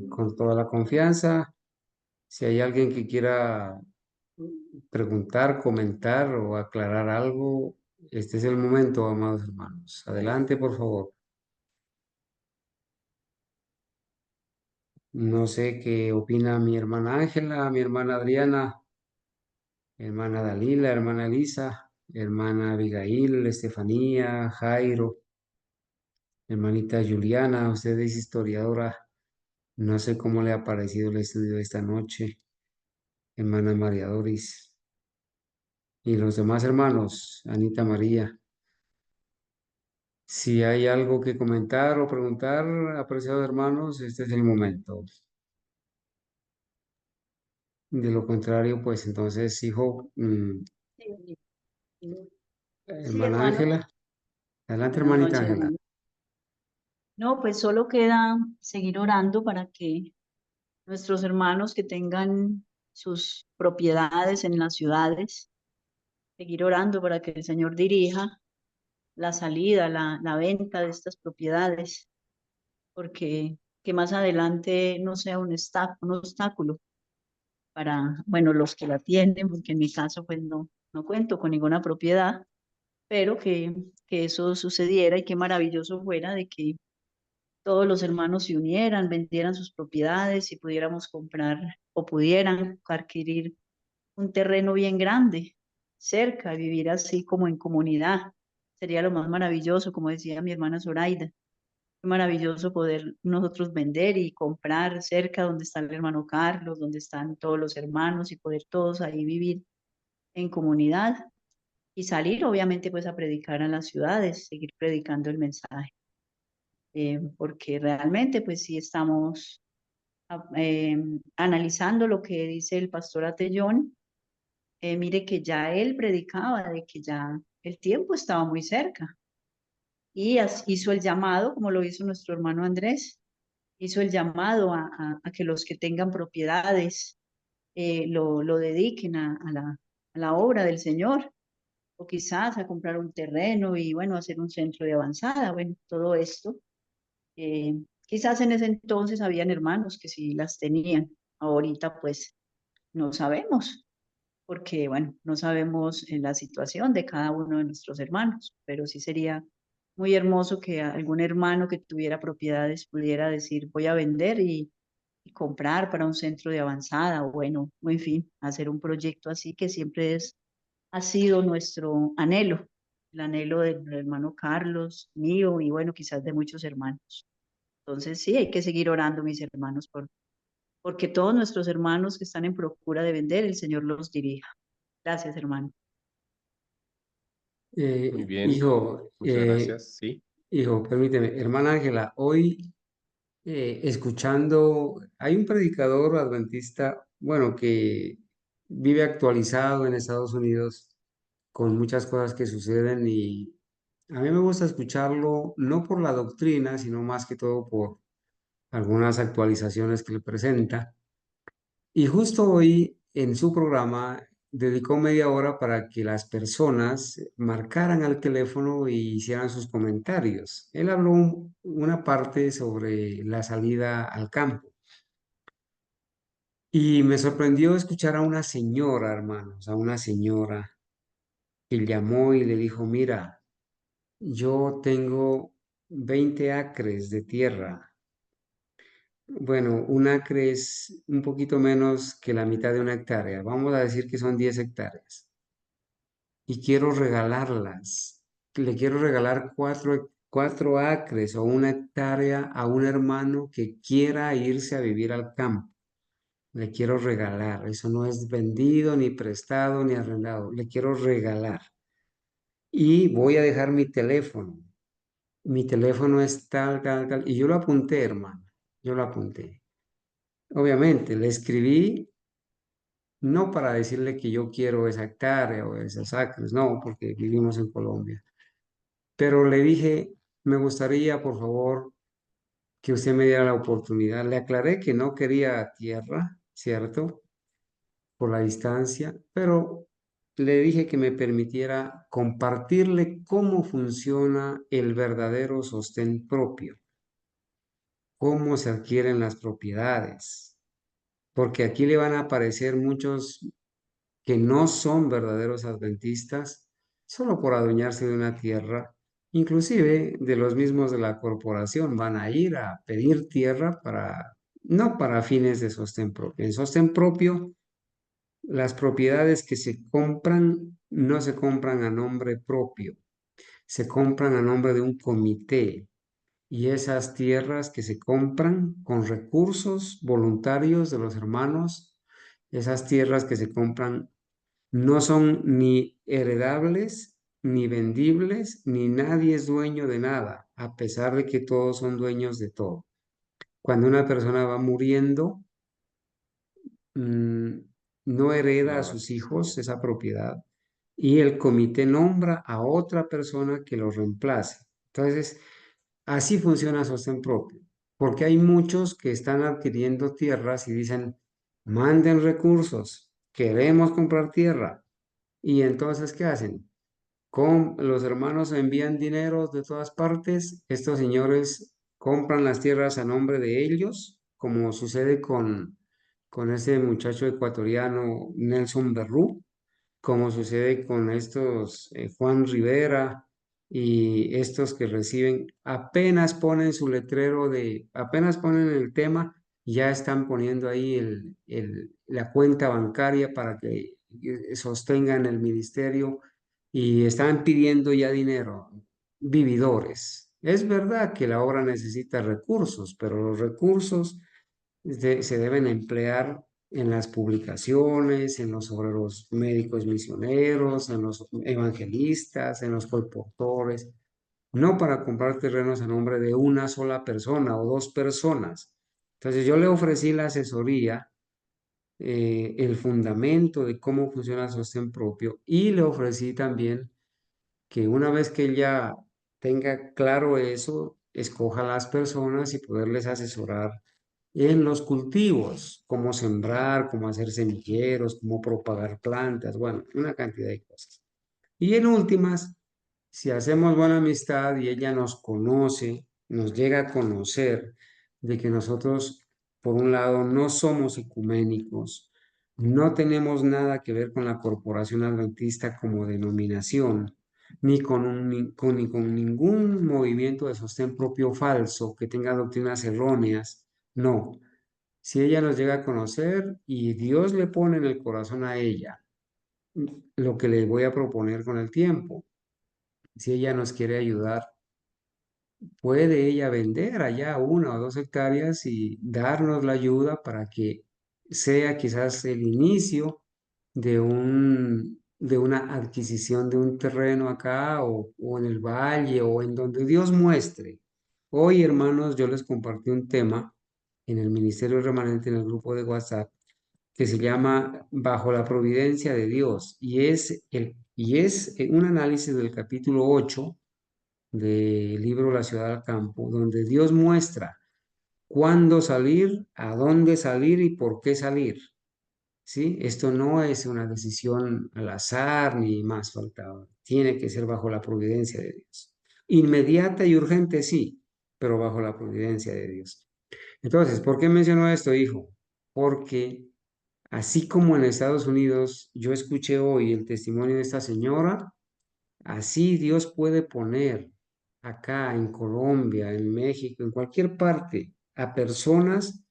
con toda la confianza. Si hay alguien que quiera preguntar, comentar o aclarar algo, este es el momento, amados hermanos. Adelante, por favor. No sé qué opina mi hermana Ángela, mi hermana Adriana, mi hermana Dalila, hermana Elisa, hermana Abigail, Estefanía, Jairo, hermanita Juliana. Usted es historiadora. No sé cómo le ha parecido el estudio de esta noche, hermana María Doris. Y los demás hermanos, Anita María. Si hay algo que comentar o preguntar, apreciados hermanos, este es el momento. De lo contrario, pues entonces, hijo,
Sí, sí,
hermana
hermano.
Ángela. Adelante,
Buenas
hermanita
noches,
Ángela.
hermano. No, pues solo queda seguir orando para que nuestros hermanos que tengan sus propiedades en las ciudades, seguir orando para que el Señor dirija la salida, la venta de estas propiedades, porque que más adelante no sea un obstáculo para, bueno, los que la tienen, porque en mi caso pues no cuento con ninguna propiedad, pero que eso sucediera y qué maravilloso fuera de que todos los hermanos se unieran, vendieran sus propiedades y pudiéramos comprar o pudieran adquirir un terreno bien grande cerca, vivir así como en comunidad. Sería lo más maravilloso, como decía mi hermana Zoraida. Qué maravilloso poder nosotros vender y comprar cerca donde está el hermano Carlos, donde están todos los hermanos y poder todos ahí vivir en comunidad y salir obviamente pues a predicar a las ciudades, seguir predicando el mensaje. Porque realmente pues sí estamos analizando lo que dice el pastor Atellón. Mire que ya él predicaba de que ya el tiempo estaba muy cerca y hizo el llamado, como lo hizo nuestro hermano Andrés, hizo el llamado a que los que tengan propiedades lo dediquen a la obra del Señor, o quizás a comprar un terreno y bueno, hacer un centro de avanzada, bueno, todo esto. Quizás en ese entonces habían hermanos que sí las tenían, ahorita pues no sabemos, porque bueno, no sabemos la situación de cada uno de nuestros hermanos, pero sí sería muy hermoso que algún hermano que tuviera propiedades pudiera decir voy a vender y comprar para un centro de avanzada, o bueno, o en fin, hacer un proyecto así que siempre ha sido nuestro anhelo, el anhelo del hermano Carlos, mío y bueno, quizás de muchos hermanos. Entonces sí, hay que seguir orando, mis hermanos, porque todos nuestros hermanos que están en procura de vender, el Señor los dirija. Gracias, hermano.
Muy bien,
Hijo,
muchas gracias. Sí.
hijo, permíteme, hermana Ángela, hoy escuchando, hay un predicador adventista, bueno, que vive actualizado en Estados Unidos con muchas cosas que suceden y a mí me gusta escucharlo no por la doctrina, sino más que todo por algunas actualizaciones que le presenta. Y justo hoy en su programa dedicó media hora para que las personas marcaran al teléfono y hicieran sus comentarios. Él habló una parte sobre la salida al campo. Y me sorprendió escuchar a una señora, hermanos, a una señora que llamó y le dijo, mira, yo tengo 20 acres de tierra. Bueno, un acre es un poquito menos que la mitad de una hectárea. Vamos a decir que son 10 hectáreas. Y quiero regalarlas. Le quiero regalar cuatro acres o una hectárea a un hermano que quiera irse a vivir al campo. Le quiero regalar. Eso no es vendido, ni prestado, ni arrendado. Le quiero regalar. Y voy a dejar mi teléfono. Mi teléfono es tal, tal, tal. Y yo lo apunté, hermano. Yo lo apunté. Obviamente, le escribí no para decirle que yo quiero esa hectárea o esas acres, no, porque vivimos en Colombia. Pero le dije, me gustaría, por favor, que usted me diera la oportunidad. Le aclaré que no quería tierra, ¿cierto? Por la distancia, pero le dije que me permitiera compartirle cómo funciona el verdadero sostén propio, cómo se adquieren las propiedades, porque aquí le van a aparecer muchos que no son verdaderos adventistas solo por adueñarse de una tierra, inclusive de los mismos de la corporación van a ir a pedir tierra para, no para fines de sostén propio. En sostén propio, las propiedades que se compran no se compran a nombre propio, se compran a nombre de un comité. Y esas tierras que se compran con recursos voluntarios de los hermanos, esas tierras que se compran no son ni heredables, ni vendibles, ni nadie es dueño de nada, a pesar de que todos son dueños de todo. Cuando una persona va muriendo, mm, no hereda a
No,
sus
así es,
hijos
amén.
esa propiedad y el comité nombra a otra persona que lo reemplace. Entonces, así funciona sostén propio, porque hay muchos que están adquiriendo tierras y dicen, manden recursos, queremos comprar tierra. Y entonces, ¿qué hacen? Los hermanos envían dinero de todas partes, estos señores compran las tierras a nombre de ellos, como sucede con ese muchacho ecuatoriano Nelson Berrú, como sucede con estos Juan Rivera y estos que reciben, apenas ponen su letrero apenas ponen el tema, ya están poniendo ahí la cuenta bancaria para que sostengan el ministerio y están pidiendo ya dinero, vividores. Es verdad que la obra necesita recursos, pero los recursos se deben emplear en las publicaciones, en los obreros médicos misioneros, en los evangelistas, en los colportores, no para comprar terrenos a nombre de una sola persona o dos personas. Entonces yo le ofrecí la asesoría, el fundamento de cómo funciona el sostén propio y le ofrecí también que una vez que ella tenga claro eso, escoja a las personas y poderles asesorar en los cultivos, cómo sembrar, cómo hacer semilleros, cómo propagar plantas, bueno, una cantidad de cosas. Y en últimas, si hacemos buena amistad y ella nos conoce, nos llega a conocer de que nosotros, por un lado, no somos ecuménicos, no tenemos nada que ver con la Corporación Adventista como denominación, ni con ningún movimiento de sostén propio falso que tenga doctrinas erróneas, no. Si ella nos llega a conocer y Dios le pone en el corazón a ella lo que le voy a proponer con el tiempo, si ella nos quiere ayudar, puede ella vender allá 1 o 2 hectáreas y darnos la ayuda para que sea quizás el inicio de una adquisición de un terreno acá o en el valle o en donde Dios muestre. Hoy, hermanos, yo les compartí un tema en el Ministerio Remanente, en el grupo de WhatsApp, que se llama Bajo la Providencia de Dios y es un análisis del capítulo 8 del libro La ciudad al campo, donde Dios muestra cuándo salir, a dónde salir y por qué salir. ¿Sí? Esto no es una decisión al azar ni más faltaba. Tiene que ser bajo la providencia de Dios. Inmediata y urgente, sí, pero bajo la providencia de Dios. Entonces, ¿por qué menciono esto, hijo? Porque así como en Estados Unidos, yo escuché hoy el testimonio de esta señora. Así Dios puede poner acá en Colombia, en México, en cualquier parte, a personas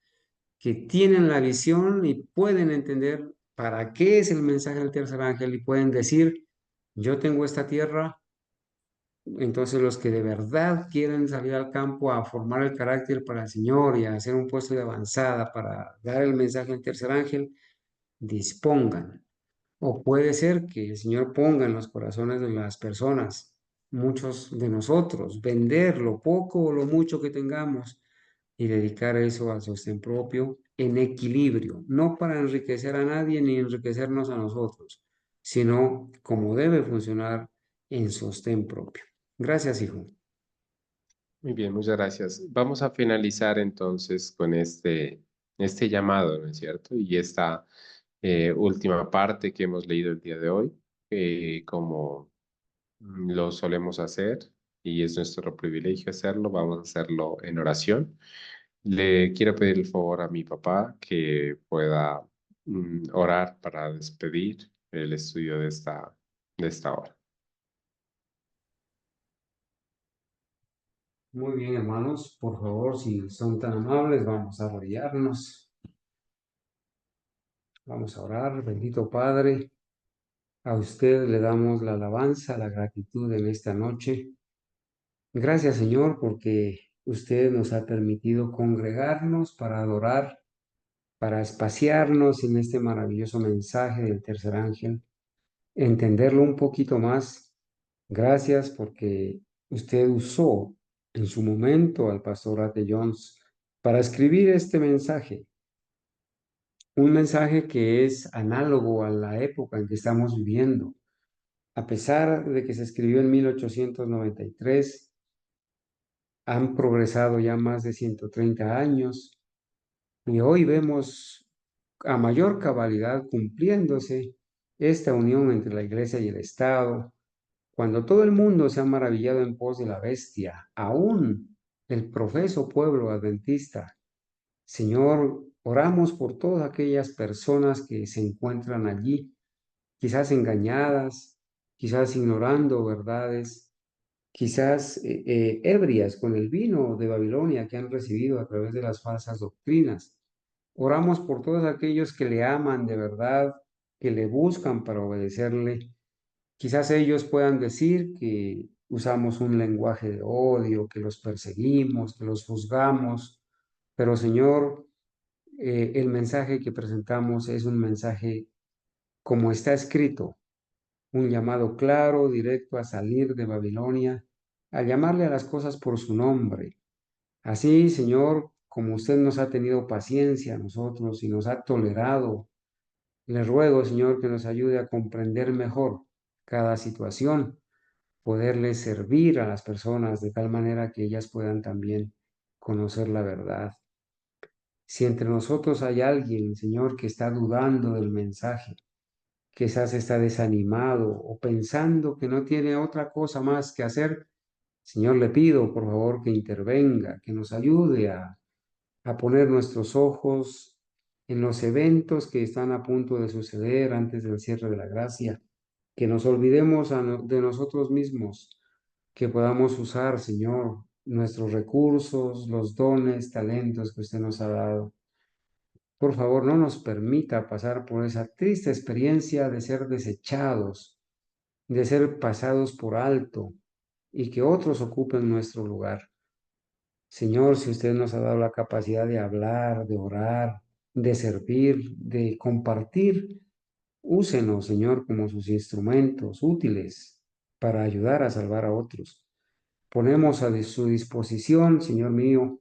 que tienen la visión y pueden entender para qué es el mensaje del tercer ángel y pueden decir, yo tengo esta tierra. Entonces los que de verdad quieren salir al campo a formar el carácter para el Señor y a hacer un puesto de avanzada para dar el mensaje del tercer ángel, dispongan. O puede ser que el Señor ponga en los corazones de las personas, muchos de nosotros, vender lo poco o lo mucho que tengamos y dedicar eso al sostén propio en equilibrio, no para enriquecer a nadie ni enriquecernos a nosotros, sino como debe funcionar en sostén propio. Gracias, hijo.
Muy bien, muchas gracias. Vamos a finalizar entonces con este llamado, ¿no es cierto? Y esta última parte que hemos leído el día de hoy, como lo solemos hacer y es nuestro privilegio hacerlo, vamos a hacerlo en oración. Le quiero pedir el favor a mi papá que pueda orar para despedir el estudio de esta hora.
Muy bien, hermanos, por favor, si son tan amables, vamos a arrodillarnos, vamos a orar. Bendito Padre, a usted le damos la alabanza, la gratitud en esta noche. Gracias, Señor, porque usted nos ha permitido congregarnos para adorar, para espaciarnos en este maravilloso mensaje del tercer ángel, entenderlo un poquito más. Gracias porque usted usó en su momento al pastor Ate Jones para escribir este mensaje, un mensaje que es análogo a la época en que estamos viviendo. A pesar de que se escribió en 1893, han progresado ya más de 130 años y hoy vemos a mayor cabalidad cumpliéndose esta unión entre la Iglesia y el Estado, cuando todo el mundo se ha maravillado en pos de la bestia, aún el profeso pueblo adventista. Señor, oramos por todas aquellas personas que se encuentran allí, quizás engañadas, quizás ignorando verdades, quizás ebrias con el vino de Babilonia que han recibido a través de las falsas doctrinas. Oramos por todos aquellos que le aman de verdad, que le buscan para obedecerle. Quizás ellos puedan decir que usamos un lenguaje de odio, que los perseguimos, que los juzgamos, pero Señor, el mensaje que presentamos es un mensaje como está escrito, un llamado claro, directo a salir de Babilonia, a llamarle a las cosas por su nombre. Así, Señor, como usted nos ha tenido paciencia a nosotros y nos ha tolerado, le ruego, Señor, que nos ayude a comprender mejor cada situación, poderle servir a las personas de tal manera que ellas puedan también conocer la verdad. Si entre nosotros hay alguien, Señor, que está dudando del mensaje, quizás está desanimado o pensando que no tiene otra cosa más que hacer, Señor, le pido por favor que intervenga, que nos ayude a poner nuestros ojos en los eventos que están a punto de suceder antes del cierre de la gracia, que nos olvidemos de nosotros mismos, que podamos usar, Señor, nuestros recursos, los dones, talentos que usted nos ha dado. Por favor, no nos permita pasar por esa triste experiencia de ser desechados, de ser pasados por alto y que otros ocupen nuestro lugar. Señor, si usted nos ha dado la capacidad de hablar, de orar, de servir, de compartir, úsenos, Señor, como sus instrumentos útiles para ayudar a salvar a otros. Ponemos a su disposición, Señor mío,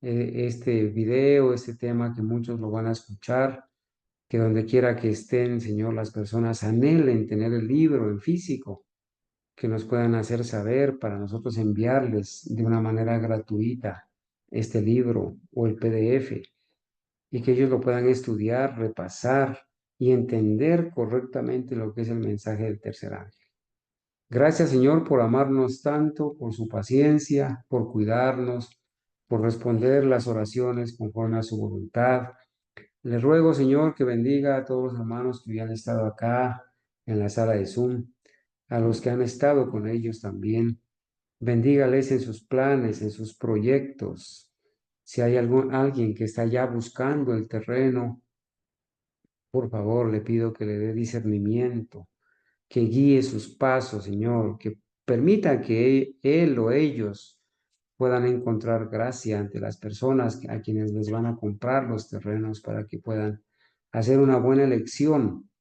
este video, este tema que muchos lo van a escuchar, que donde quiera que estén, Señor, las personas anhelen tener el libro en físico, que nos puedan hacer saber para nosotros enviarles de una manera gratuita este libro o el PDF y que ellos lo puedan estudiar, repasar y entender correctamente lo que es el mensaje del tercer ángel. Gracias, Señor, por amarnos tanto, por su paciencia, por cuidarnos, por responder las oraciones conforme a su voluntad. Le ruego, Señor, que bendiga a todos los hermanos que han estado acá en la sala de Zoom, a los que han estado con ellos también. Bendígales en sus planes, en sus proyectos. Si hay alguien que está ya buscando el terreno, por favor, le pido que le dé discernimiento, que guíe sus pasos, Señor, que permita que él o ellos puedan encontrar gracia ante las personas a quienes les van a comprar los terrenos para que puedan hacer una buena elección,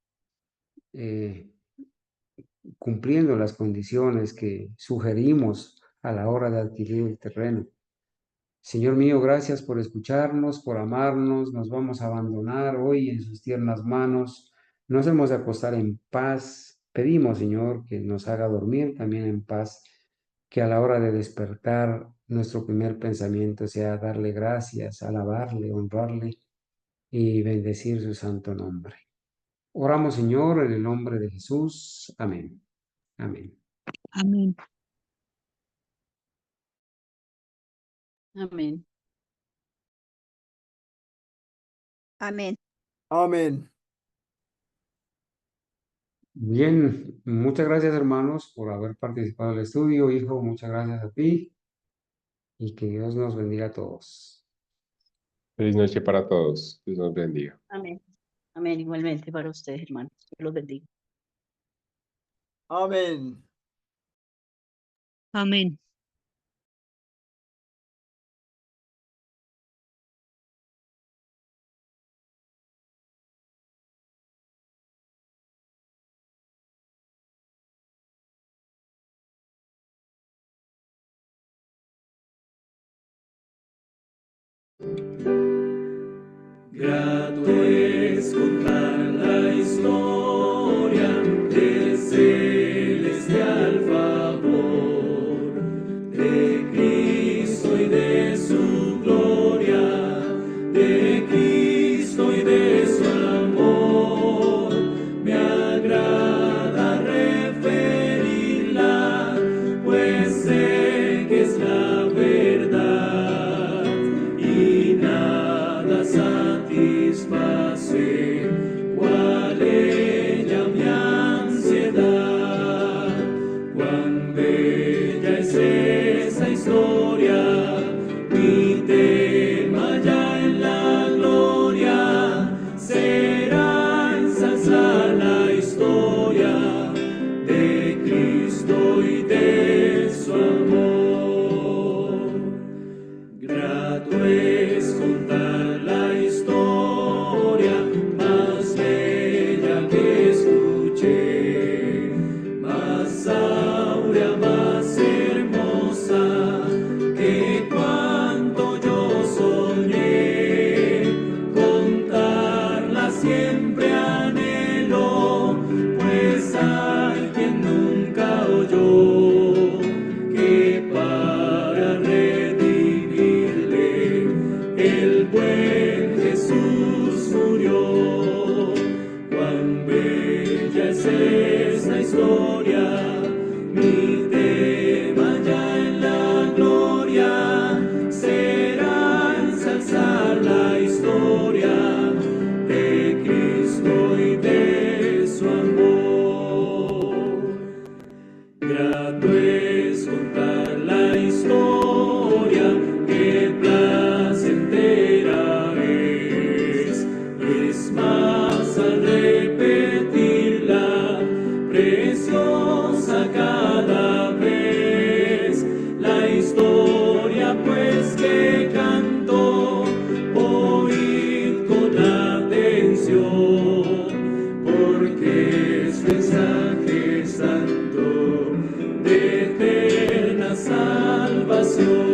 cumpliendo las condiciones que sugerimos a la hora de adquirir el terreno. Señor mío, gracias por escucharnos, por amarnos. Nos vamos a abandonar hoy en sus tiernas manos. Nos hemos de acostar en paz. Pedimos, Señor, que nos haga dormir también en paz, que a la hora de despertar nuestro primer pensamiento sea darle gracias, alabarle, honrarle y bendecir su santo nombre. Oramos, Señor, en el nombre de Jesús. Amén. Amén.
Amén.
Amén.
Amén.
Amén.
Bien, muchas gracias, hermanos, por haber participado del estudio. Hijo, muchas gracias a ti y que Dios nos bendiga a todos.
Feliz noche para todos. Dios nos bendiga.
Amén. Amén. Igualmente para ustedes, hermanos. Dios los bendiga.
Amén.
Amén.
Grato es contar la historia de celestial favor de Cristo y de su gloria, de Cristo y de su amor. Me agrada referirla, pues sé que es la verdad y nada satisface cual ella mi ansiedad. Cuán bella es esa historia, mi tema ya en la gloria será ensalzar la historia de Cristo y de su amor. Grato es contar la historia más bella que escuché, más áurea, más hermosa que cuanto yo soñé. Contarla siempre anhelo, pues hay quien nunca oyó que para redimirle el buen Jesús murió. Cuán bella es esta historia, mi tema ya en la gloria será ensalzar la historia de Cristo y de su amor. Grato es contar la historia, que placentera es más al repetirla, preciosa cada vez la historia, pues salvación.